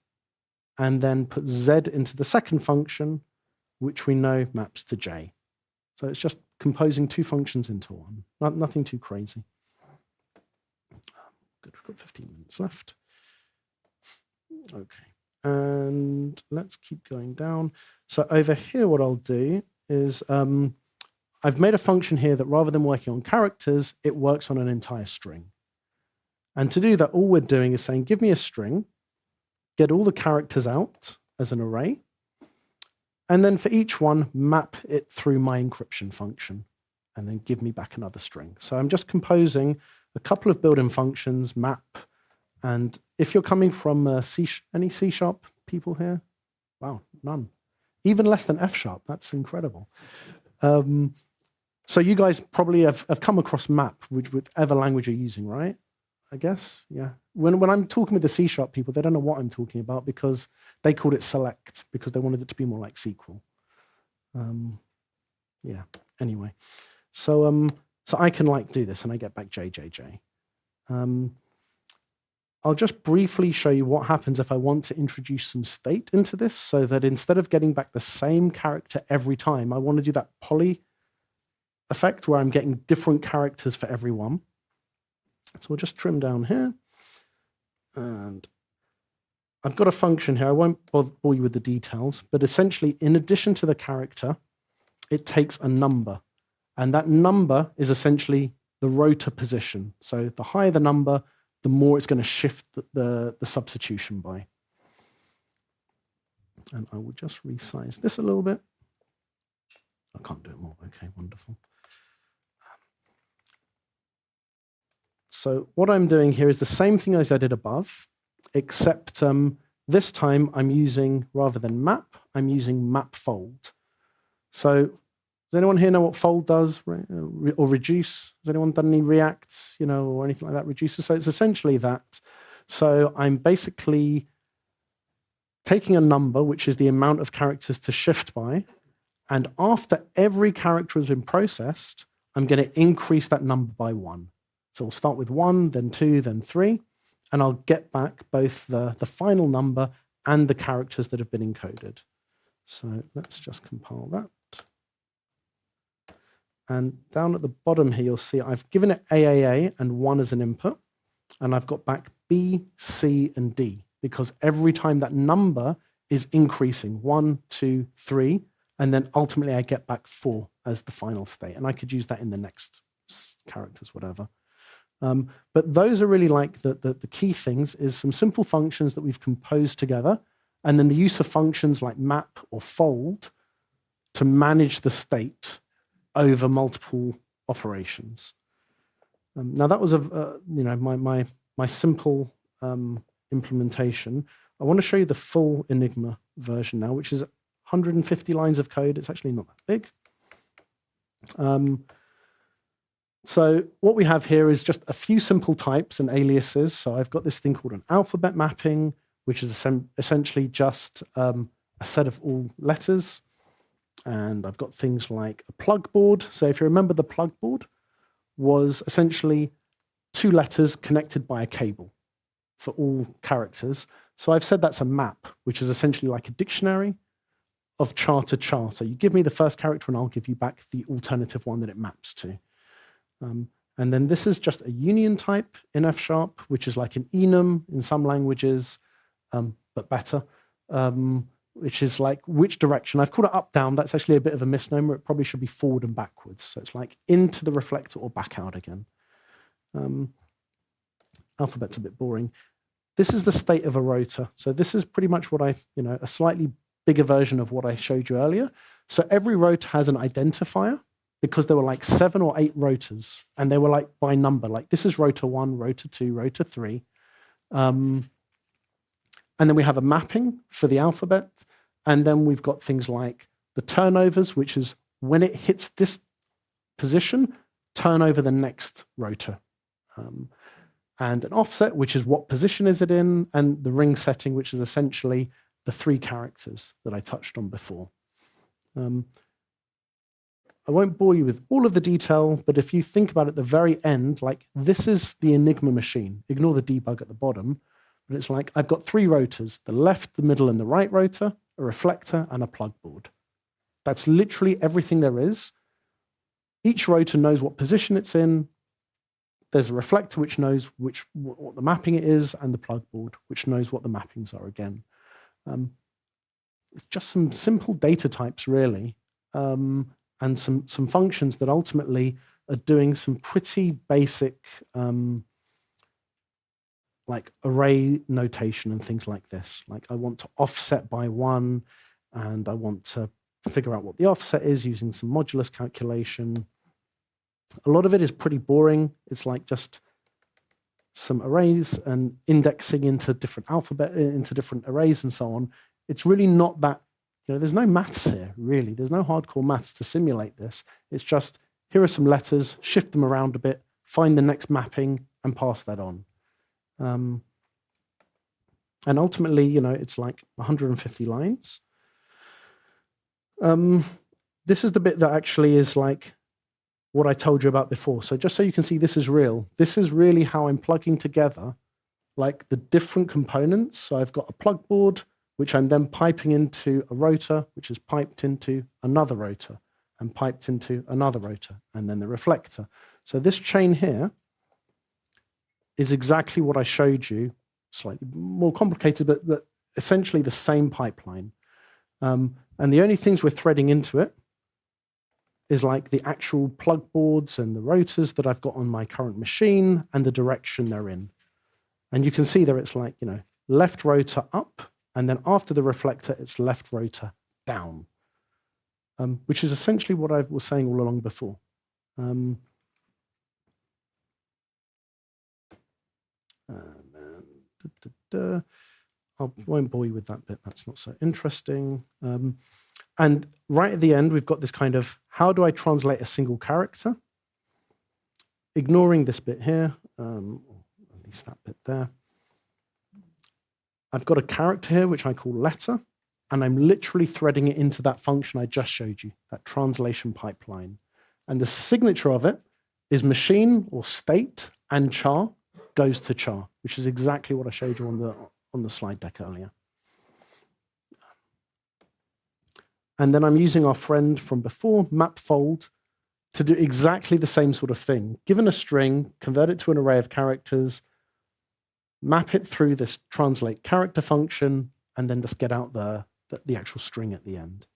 B: and then put Z into the second function, which we know maps to J. So it's just composing two functions into one. Nothing too crazy. Good, we've got 15 minutes left. Okay, and let's keep going down. So over here, what I'll do is I've made a function here that rather than working on characters, it works on an entire string. And to do that, all we're doing is saying, give me a string, get all the characters out as an array, and then for each one, map it through my encryption function, and then give me back another string. So I'm just composing a couple of built-in functions, map, and if you're coming from any C# people here? Wow, none. Even less than F#, that's incredible. So you guys probably have come across map, whichever language you're using, right? I guess, yeah. When I'm talking with the C# people, they don't know what I'm talking about because they called it select because they wanted it to be more like SQL. Yeah, anyway. So I can like do this and I get back JJJ. I'll just briefly show you what happens if I want to introduce some state into this so that instead of getting back the same character every time, I want to do that poly effect where I'm getting different characters for every one. So we'll just trim down here. And I've got a function here. I won't bore you with the details, but essentially, in addition to the character, it takes a number. And that number is essentially the rotor position. So the higher the number, the more it's going to shift the substitution by. And I will just resize this a little bit. I can't do it more. Okay, wonderful. So what I'm doing here is the same thing as I did above, except this time I'm using, rather than map, I'm using map fold. So does anyone here know what fold does, or reduce? Has anyone done any reacts, or anything like that, reduces? So it's essentially that. So I'm basically taking a number, which is the amount of characters to shift by, and after every character has been processed, I'm going to increase that number by 1. So we'll start with 1, then 2, then 3, and I'll get back both the final number and the characters that have been encoded. So let's just compile that. And down at the bottom here, you'll see I've given it AAA and 1 as an input, and I've got back B, C, and D, because every time that number is increasing, 1, 2, 3, and then ultimately I get back 4 as the final state. And I could use that in the next characters, whatever. But those are really like the key things is some simple functions that we've composed together, and then the use of functions like map or fold to manage the state over multiple operations. Now that was my simple implementation. I want to show you the full Enigma version now, which is 150 lines of code. It's actually not that big. So what we have here is just a few simple types and aliases. So I've got this thing called an alphabet mapping, which is essentially just a set of all letters. And I've got things like a plugboard. So if you remember, the plugboard was essentially 2 letters connected by a cable for all characters. So I've said that's a map, which is essentially like a dictionary of char to char. So you give me the first character and I'll give you back the alternative one that it maps to. And then this is just a union type in F#, which is like an enum in some languages, but better, which is like which direction. I've called it up, down. That's actually a bit of a misnomer. It probably should be forward and backwards. So it's like into the reflector or back out again. Alphabet's a bit boring. This is the state of a rotor. So this is pretty much what a slightly bigger version of what I showed you earlier. So every rotor has an identifier, because there were like 7 or 8 rotors, and they were like by number. Like this is rotor 1, rotor 2, rotor 3. And then we have a mapping for the alphabet. And then we've got things like the turnovers, which is when it hits this position, turn over the next rotor. and an offset, which is what position is it in, and the ring setting, which is essentially the 3 characters that I touched on before. I won't bore you with all of the detail, but if you think about it at the very end, like this is the Enigma machine. Ignore the debug at the bottom, but it's like I've got 3 rotors, the left, the middle, and the right rotor, a reflector, and a plugboard. That's literally everything there is. Each rotor knows what position it's in. There's a reflector which knows what the mapping it is, and the plugboard which knows what the mappings are again. It's just some simple data types, really. And some functions that ultimately are doing some pretty basic like array notation and things like this. Like I want to offset by 1, and I want to figure out what the offset is using some modulus calculation. A lot of it is pretty boring. It's like just some arrays and indexing into different alphabet, into different arrays and so on. It's really not that. There's no maths here, really. There's no hardcore maths to simulate this. It's just, here are some letters, shift them around a bit, find the next mapping, and pass that on. And ultimately, it's like 150 lines. This is the bit that actually is like what I told you about before. So just so you can see this is real, this is really how I'm plugging together like the different components. So I've got a plugboard, which I'm then piping into a rotor, which is piped into another rotor, and piped into another rotor, and then the reflector. So this chain here is exactly what I showed you, slightly more complicated, but essentially the same pipeline. And the only things we're threading into it is like the actual plugboards and the rotors that I've got on my current machine and the direction they're in. And you can see there it's like, left rotor up, and then after the reflector, it's left rotor down, which is essentially what I was saying all along before. And then, I won't bore you with that bit. That's not so interesting. And right at the end, we've got this kind of, how do I translate a single character? Ignoring this bit here, at least that bit there. I've got a character here, which I call letter, and I'm literally threading it into that function I just showed you, that translation pipeline. And the signature of it is machine or state and char goes to char, which is exactly what I showed you on the slide deck earlier. And then I'm using our friend from before, mapfold, to do exactly the same sort of thing. Given a string, convert it to an array of characters, map it through this translate character function, and then just get out the actual string at the end.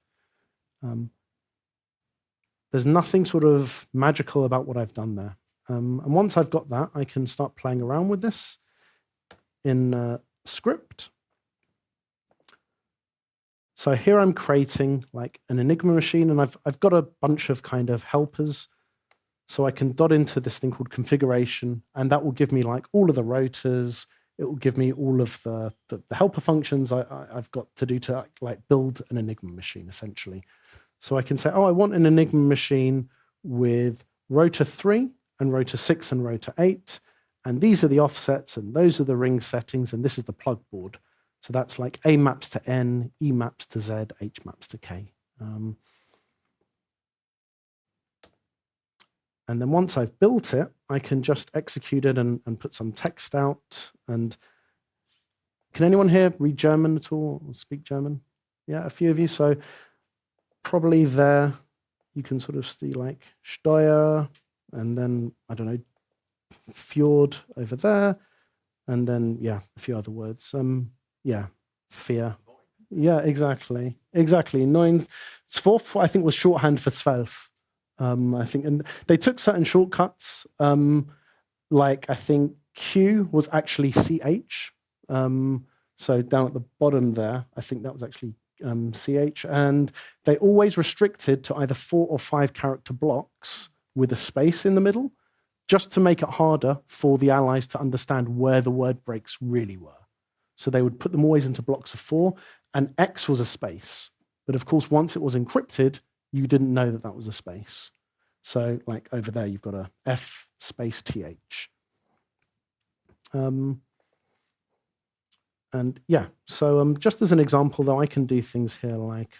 B: There's nothing sort of magical about what I've done there. And once I've got that, I can start playing around with this in script. So here I'm creating like an Enigma machine, and I've got a bunch of kind of helpers. So I can dot into this thing called configuration, and that will give me like all of the rotors. It will give me all of the helper functions I've got to do to like build an Enigma machine, essentially. So I can say, oh, I want an Enigma machine with rotor 3 and rotor 6 and rotor 8. And these are the offsets, and those are the ring settings, and this is the plugboard. So that's like A maps to N, E maps to Z, H maps to K. And then once I've built it, I can just execute it and put some text out. And can anyone here read German at all or speak German? Yeah, a few of you. So probably there you can sort of see like Steuer, and then, I don't know, Fjord over there. And then, yeah, a few other words. Yeah, fear. Yeah, exactly. Exactly. 9, 12, I think, was shorthand for 12. I think, and they took certain shortcuts, like I think Q was actually CH. So down at the bottom there, I think that was actually CH. And they always restricted to either 4 or 5 character blocks with a space in the middle, just to make it harder for the allies to understand where the word breaks really were. So they would put them always into blocks of 4, and X was a space. But of course, once it was encrypted, you didn't know that that was a space. So like over there, you've got a F space TH. And yeah, so just as an example, though, I can do things here like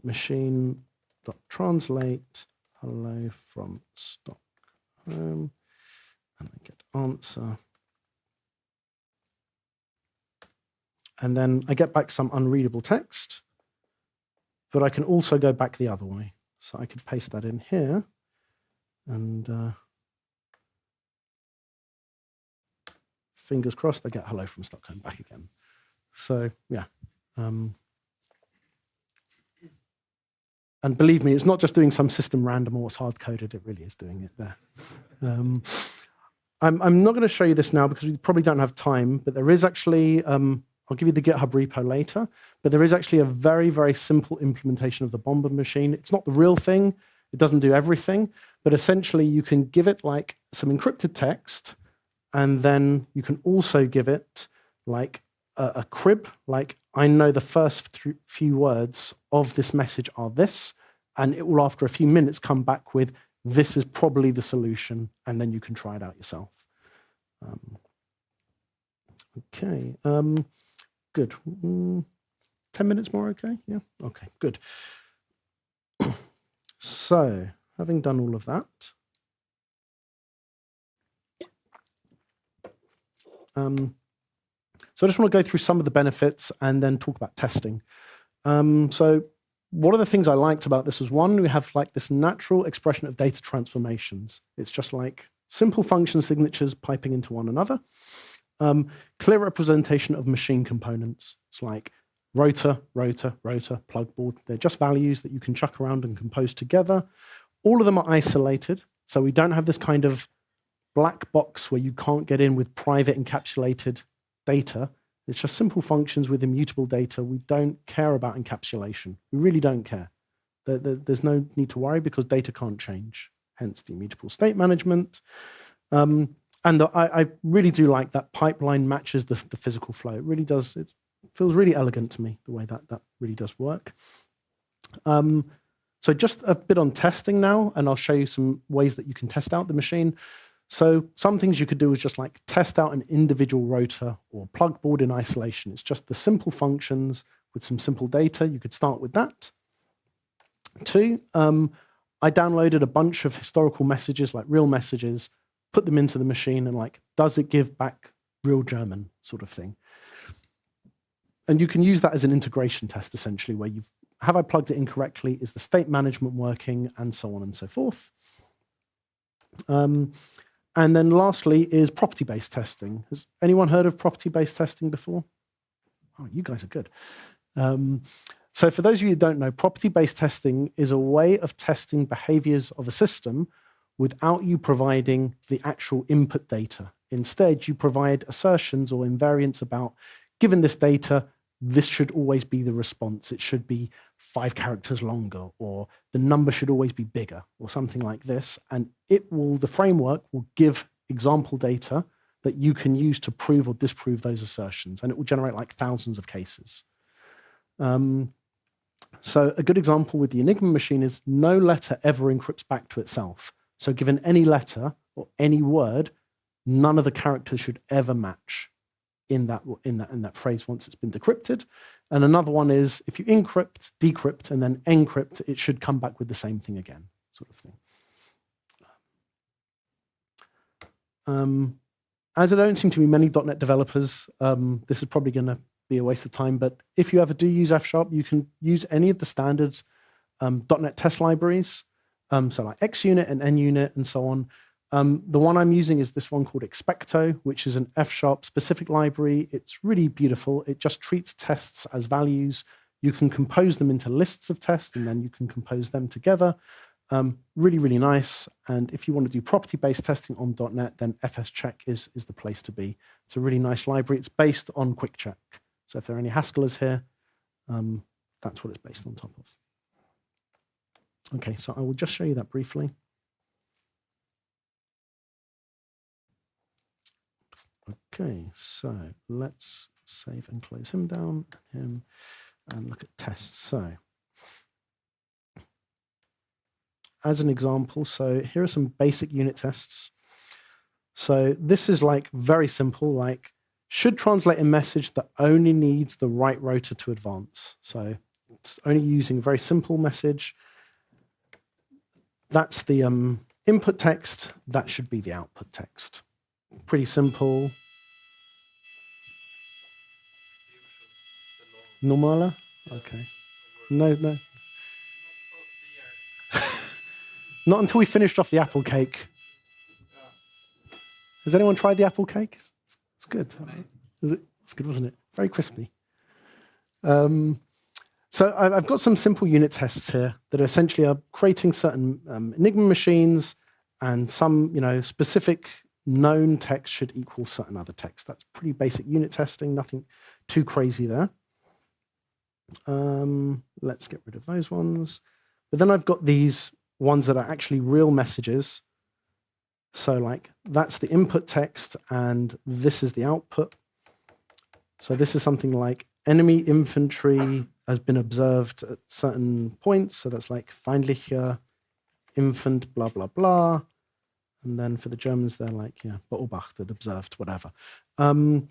B: machine.translate hello from Stockholm, and I get answer. And then I get back some unreadable text, but I can also go back the other way. So I could paste that in here, and fingers crossed I get hello from Stockholm back again. So yeah. And believe me, it's not just doing some system random or it's hard-coded, it really is doing it there. I'm not going to show you this now because we probably don't have time, but there is actually, I'll give you the GitHub repo later, but there is actually a very, very simple implementation of the Bomber machine. It's not the real thing, it doesn't do everything, but essentially you can give it like some encrypted text, and then you can also give it like a crib, like I know the first few words of this message are this, and it will, after a few minutes, come back with, this is probably the solution, and then you can try it out yourself. Okay, good. 10 minutes more, okay? Yeah, okay, good. So, having done all of that, so I just want to go through some of the benefits and then talk about testing. So one of the things I liked about this was, one, we have like this natural expression of data transformations. It's just like simple function signatures piping into one another. Clear representation of machine components. It's like rotor, rotor, rotor, plugboard. They're just values that you can chuck around and compose together. All of them are isolated, so we don't have this kind of black box where you can't get in with private encapsulated data. It's just simple functions with immutable data. We don't care about encapsulation. We really don't care. There's no need to worry because data can't change, hence the immutable state management. And I really do like that pipeline matches the physical flow. It really does. It feels really elegant to me, the way that really does work. So just a bit on testing now, and I'll show you some ways that you can test out the machine. So some things you could do is just like test out an individual rotor or plugboard in isolation. It's just the simple functions with some simple data. You could start with that. 2, I downloaded a bunch of historical messages, like real messages, put them into the machine, and like, does it give back real German sort of thing? And you can use that as an integration test, essentially, where have I plugged it in correctly? Is the state management working? And so on and so forth. And then lastly is property-based testing. Has anyone heard of property-based testing before? Oh, you guys are good. So for those of you who don't know, property-based testing is a way of testing behaviors of a system without you providing the actual input data. Instead, you provide assertions or invariants about, given this data, this should always be the response. It should be 5 characters longer, or the number should always be bigger, or something like this. And the framework will give example data that you can use to prove or disprove those assertions. And it will generate like thousands of cases. So a good example with the Enigma machine is no letter ever encrypts back to itself. So given any letter or any word, none of the characters should ever match in that phrase once it's been decrypted. And another one is if you encrypt, decrypt, and then encrypt, it should come back with the same thing again, sort of thing. As there don't seem to be many .NET developers, this is probably going to be a waste of time, but if you ever do use F#, you can use any of the standard .NET test libraries, so like XUnit and NUnit and so on. The one I'm using is this one called Expecto, which is an F# specific library. It's really beautiful. It just treats tests as values. You can compose them into lists of tests, and then you can compose them together. Really, really nice. And if you want to do property-based testing on .NET, then FSCheck is the place to be. It's a really nice library. It's based on QuickCheck. So if there are any Haskellers here, that's what it's based on top of. Okay, so I will just show you that briefly. Okay, so let's save and close him down, and look at tests. So as an example, so here are some basic unit tests. So this is like very simple, like should translate a message that only needs the right rotor to advance. So it's only using a very simple message. That's the input text. That should be the output text. Pretty simple. Normala? Okay. No. Not until we finished off the apple cake. Has anyone tried the apple cake? It's good. It's good, wasn't it? Very crispy. So I've got some simple unit tests here that essentially are creating certain Enigma machines, and some specific known text should equal certain other text. That's pretty basic unit testing, nothing too crazy there. Let's get rid of those ones. But then I've got these ones that are actually real messages. So like that's the input text and this is the output. So this is something like enemy infantry has been observed at certain points. So that's like feindliche infant, blah, blah, blah. And then for the Germans, they're like, yeah, beobachtet, observed, whatever. But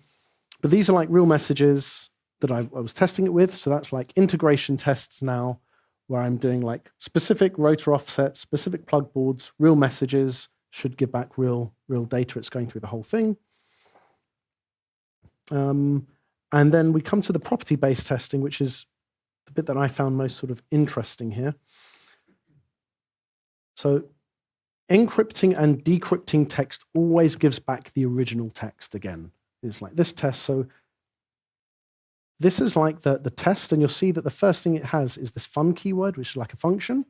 B: these are like real messages that I was testing it with. So that's like integration tests now, where I'm doing like specific rotor offsets, specific plugboards, real messages, should give back real data. It's going through the whole thing. And then we come to the property-based testing, which is the bit that I found most sort of interesting here. So encrypting and decrypting text always gives back the original text again. It's like this test. So this is like the test, and you'll see that the first thing it has is this fun keyword, which is like a function,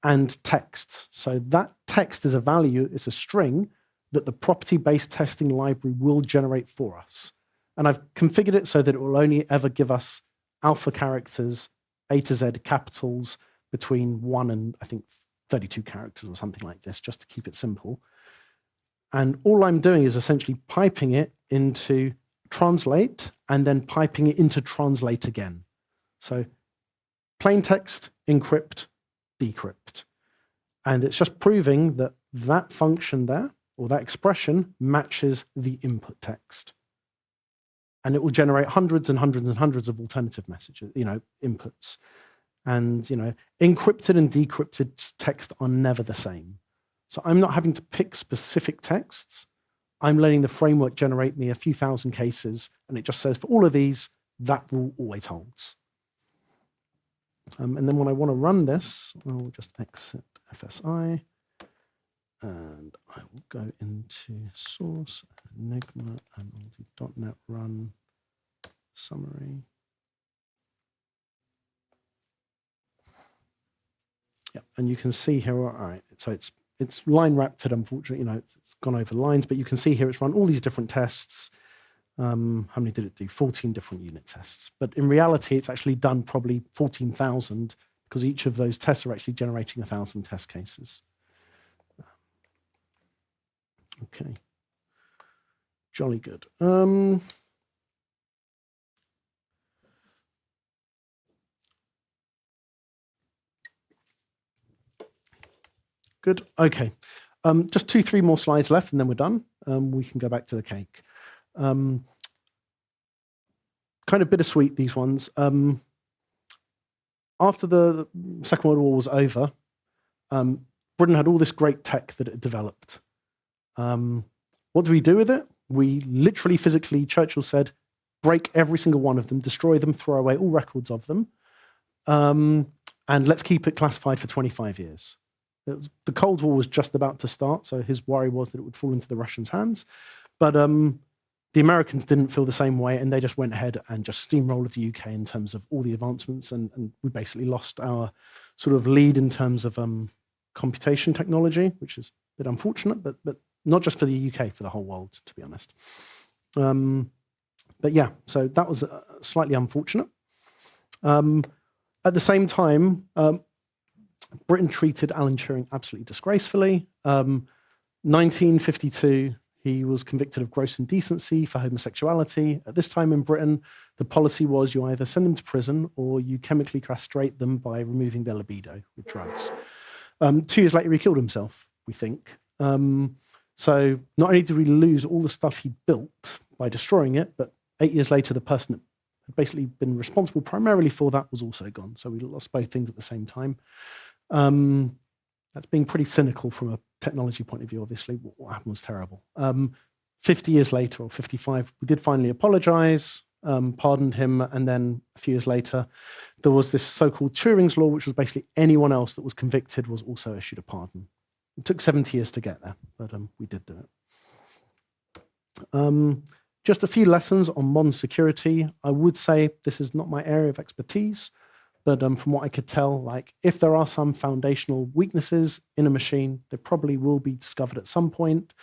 B: and text. So that text is a value, it's a string that the property-based testing library will generate for us. And I've configured it so that it will only ever give us alpha characters, A to Z capitals, between 1 and I think 32 characters or something like this, just to keep it simple. And all I'm doing is essentially piping it into translate and then piping it into translate again. So plain text, encrypt, decrypt. And it's just proving that that function there, or that expression, matches the input text. And it will generate hundreds and hundreds and hundreds of alternative messages, inputs. And, encrypted and decrypted text are never the same. So I'm not having to pick specific texts. I'm letting the framework generate me a few thousand cases, and it just says for all of these, that rule always holds. And then when I want to run this, I'll just exit FSI, and I will go into source, Enigma, and I'll do .NET run summary. Yeah, and you can see here, all right, so it's line wrapped, unfortunately, it's gone over lines, but you can see here it's run all these different tests. How many did it do? 14 different unit tests. But in reality, it's actually done probably 14,000 because each of those tests are actually generating 1,000 test cases. Okay. Jolly good. Good. Okay. Just 2-3 more slides left, and then we're done. We can go back to the cake. Kind of bittersweet, these ones. After the Second World War was over, Britain had all this great tech that it developed. What do we do with it? We literally, physically, Churchill said, break every single one of them, destroy them, throw away all records of them, and let's keep it classified for 25 years. The Cold War was just about to start, so his worry was that it would fall into the Russians' hands. But the Americans didn't feel the same way, and they just went ahead and just steamrolled the UK in terms of all the advancements, and we basically lost our sort of lead in terms of computation technology, which is a bit unfortunate, but not just for the UK, for the whole world, to be honest. But yeah, so that was slightly unfortunate. At the same time, Britain treated Alan Turing absolutely disgracefully. 1952, he was convicted of gross indecency for homosexuality. At this time in Britain, the policy was you either send them to prison or you chemically castrate them by removing their libido with drugs. 2 years later, he killed himself, we think. So not only did we lose all the stuff he built by destroying it, but 8 years later, the person that had basically been responsible primarily for that was also gone. So we lost both things at the same time. That's being pretty cynical from a technology point of view, obviously. What happened was terrible. 50 years later, or 55, we did finally apologize, pardoned him, and then a few years later, there was this so-called Turing's Law, which was basically anyone else that was convicted was also issued a pardon. It took 70 years to get there, but we did do it. Just a few lessons on modern security. I would say this is not my area of expertise, but from what I could tell, like if there are some foundational weaknesses in a machine, they probably will be discovered at some point.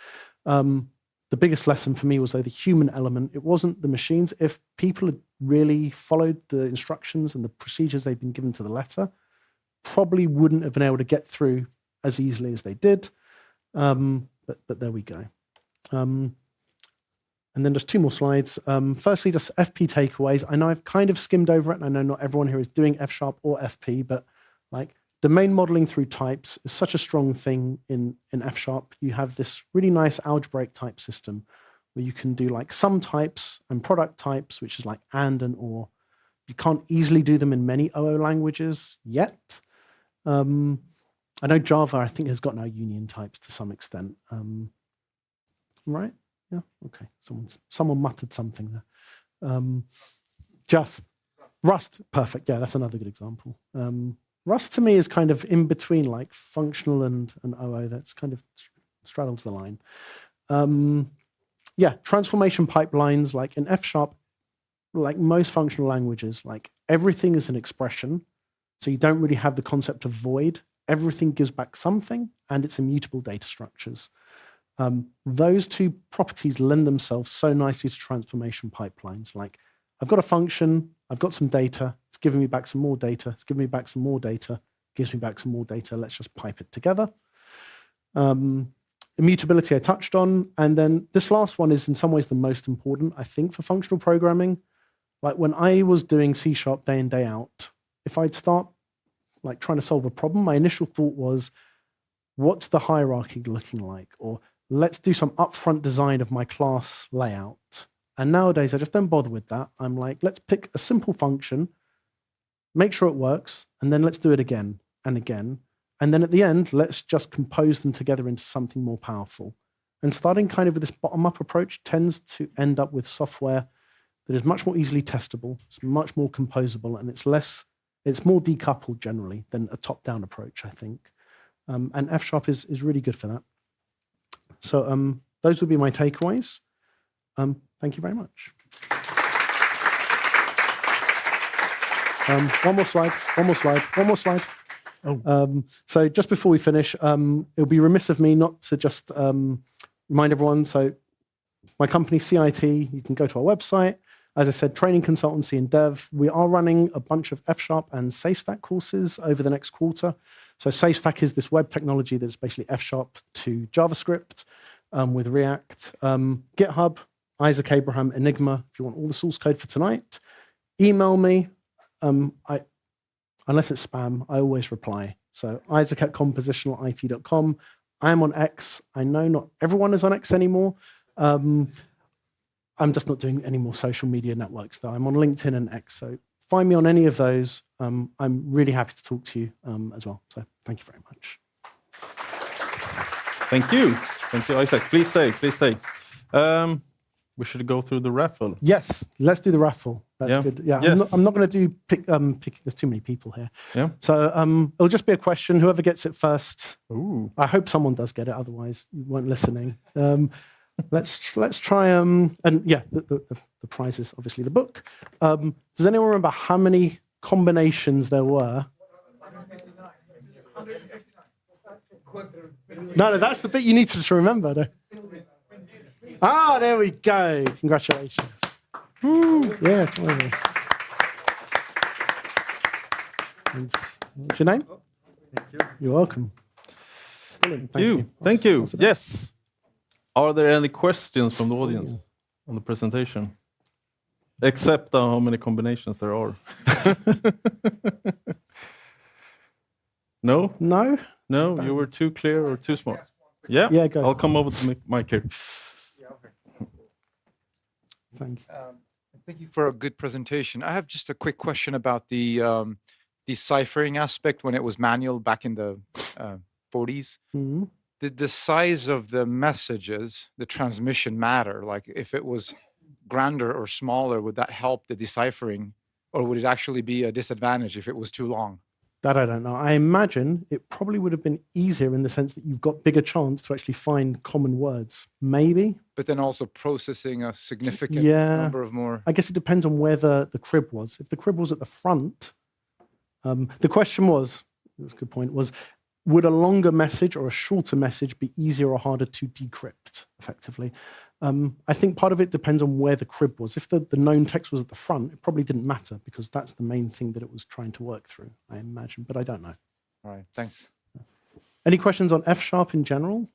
B: The biggest lesson for me was though the human element. It wasn't the machines. If people had really followed the instructions and the procedures they've been given to the letter, probably wouldn't have been able to get through as easily as they did. But there we go. And then just 2 more slides. Firstly, just FP takeaways. I know I've kind of skimmed over it, and I know not everyone here is doing F# or FP, but like domain modeling through types is such a strong thing in F#. You have this really nice algebraic type system where you can do like sum types and product types, which is like and or. You can't easily do them in many OO languages yet. I know Java, I think, has got now union types to some extent. Right? Yeah, okay. Someone muttered something there. Just Rust, perfect. Yeah, that's another good example. Rust to me is kind of in between like functional and OO. That's kind of straddles the line. Yeah, transformation pipelines, like in F#, like most functional languages, like everything is an expression. So you don't really have the concept of void. Everything gives back something, and it's immutable data structures. Those 2 properties lend themselves so nicely to transformation pipelines. Like, I've got a function, I've got some data, it's giving me back some more data, it's giving me back some more data, gives me back some more data, let's just pipe it together. Immutability I touched on, and then this last one is in some ways the most important, I think, for functional programming. Like when I was doing C# day in, day out, if I'd start like trying to solve a problem, my initial thought was, what's the hierarchy looking like? Or let's do some upfront design of my class layout. And nowadays, I just don't bother with that. I'm like, let's pick a simple function, make sure it works, and then let's do it again and again. And then at the end, let's just compose them together into something more powerful. And starting kind of with this bottom-up approach tends to end up with software that is much more easily testable, it's much more composable, and it's more decoupled generally than a top-down approach, I think. And F# is really good for that. So those would be my takeaways. Thank you very much. One more slide. Oh. So just before we finish, it would be remiss of me not to just remind everyone. So my company, CIT, you can go to our website. As I said, training consultancy and dev. We are running a bunch of F# and SafeStack courses over the next quarter. So SafeStack is this web technology that's basically F# to JavaScript with React. GitHub, Isaac Abraham, Enigma, if you want all the source code for tonight. Email me. Unless it's spam, I always reply. So isaac@compositionalit.com. I'm on X. I know not everyone is on X anymore. I'm just not doing any more social media networks, though. I'm on LinkedIn and X, so find me on any of those. I'm really happy to talk to you as well. So thank you very much.
A: Thank you, Isaac. Please stay. We should go through the raffle.
B: Yes, let's do the raffle. That's good. Yeah, yes. I'm not going to do pick. There's too many people here. Yeah. So it'll just be a question. Whoever gets it first. Ooh. I hope someone does get it. Otherwise, you weren't listening. Let's try. And yeah, the prize is obviously the book. Does anyone remember how many combinations there were? 159. No, that's the bit you need to remember. No? Ah, there we go. Congratulations. Woo. Yeah, come over. What's your name? Thank you. You're welcome. Brilliant.
A: Thank you. Yes. Are there any questions from the audience on the presentation? Except how many combinations there are. No?
B: No?
A: No, you were too clear or too smart? Yeah,
B: Yeah, go.
A: I'll come over to the mic here.
B: Thank you.
C: Thank you for a good presentation. I have just a quick question about the deciphering aspect when it was manual back in the 40s.
B: Mhm.
C: Did the size of the messages, the transmission matter? Like if it was grander or smaller, would that help the deciphering, or would it actually be a disadvantage if it was too long?
B: That I don't know. I imagine it probably would have been easier in the sense that you've got bigger chance to actually find common words. Maybe.
C: But then also processing a significant
B: Yeah.
C: number of more.
B: I guess it depends on where the crib was. If the crib was at the front, the question was, that's a good point, was would a longer message or a shorter message be easier or harder to decrypt effectively? I think part of it depends on where the crib was. If the known text was at the front, it probably didn't matter because that's the main thing that it was trying to work through, I imagine, but I don't know.
C: All right, thanks.
B: Any questions on F# in general,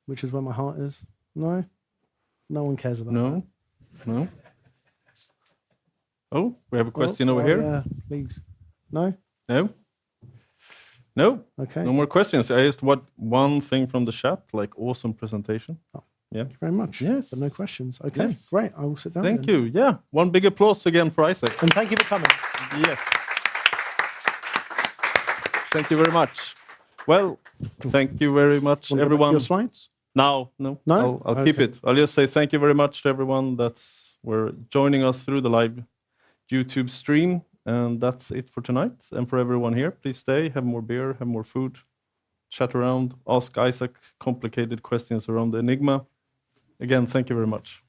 B: which is where my heart is? No? No one cares about that.
A: No. Oh, we have a question over here.
B: Yeah, please. No?
A: No?
B: Okay.
A: No more questions. I just want one thing from the chat, like awesome presentation.
B: Oh.
A: Yeah.
B: Thank you very much.
A: Yes.
B: But no questions. Okay,
A: Yes.
B: great. I will sit down.
A: Thank
B: then.
A: you. Yeah. One big applause again for Isaac.
B: And thank you for coming.
A: Yes. Thank you very much. Well, thank you very much,
B: Want to go back to
A: everyone.
B: your slides?
A: No.
B: No?
A: I'll keep
B: Okay.
A: it. I'll just say thank you very much to everyone that's were joining us through the live YouTube stream. And that's it for tonight. And for everyone here, please stay, have more beer, have more food, chat around, ask Isaac complicated questions around the Enigma. Again, thank you very much.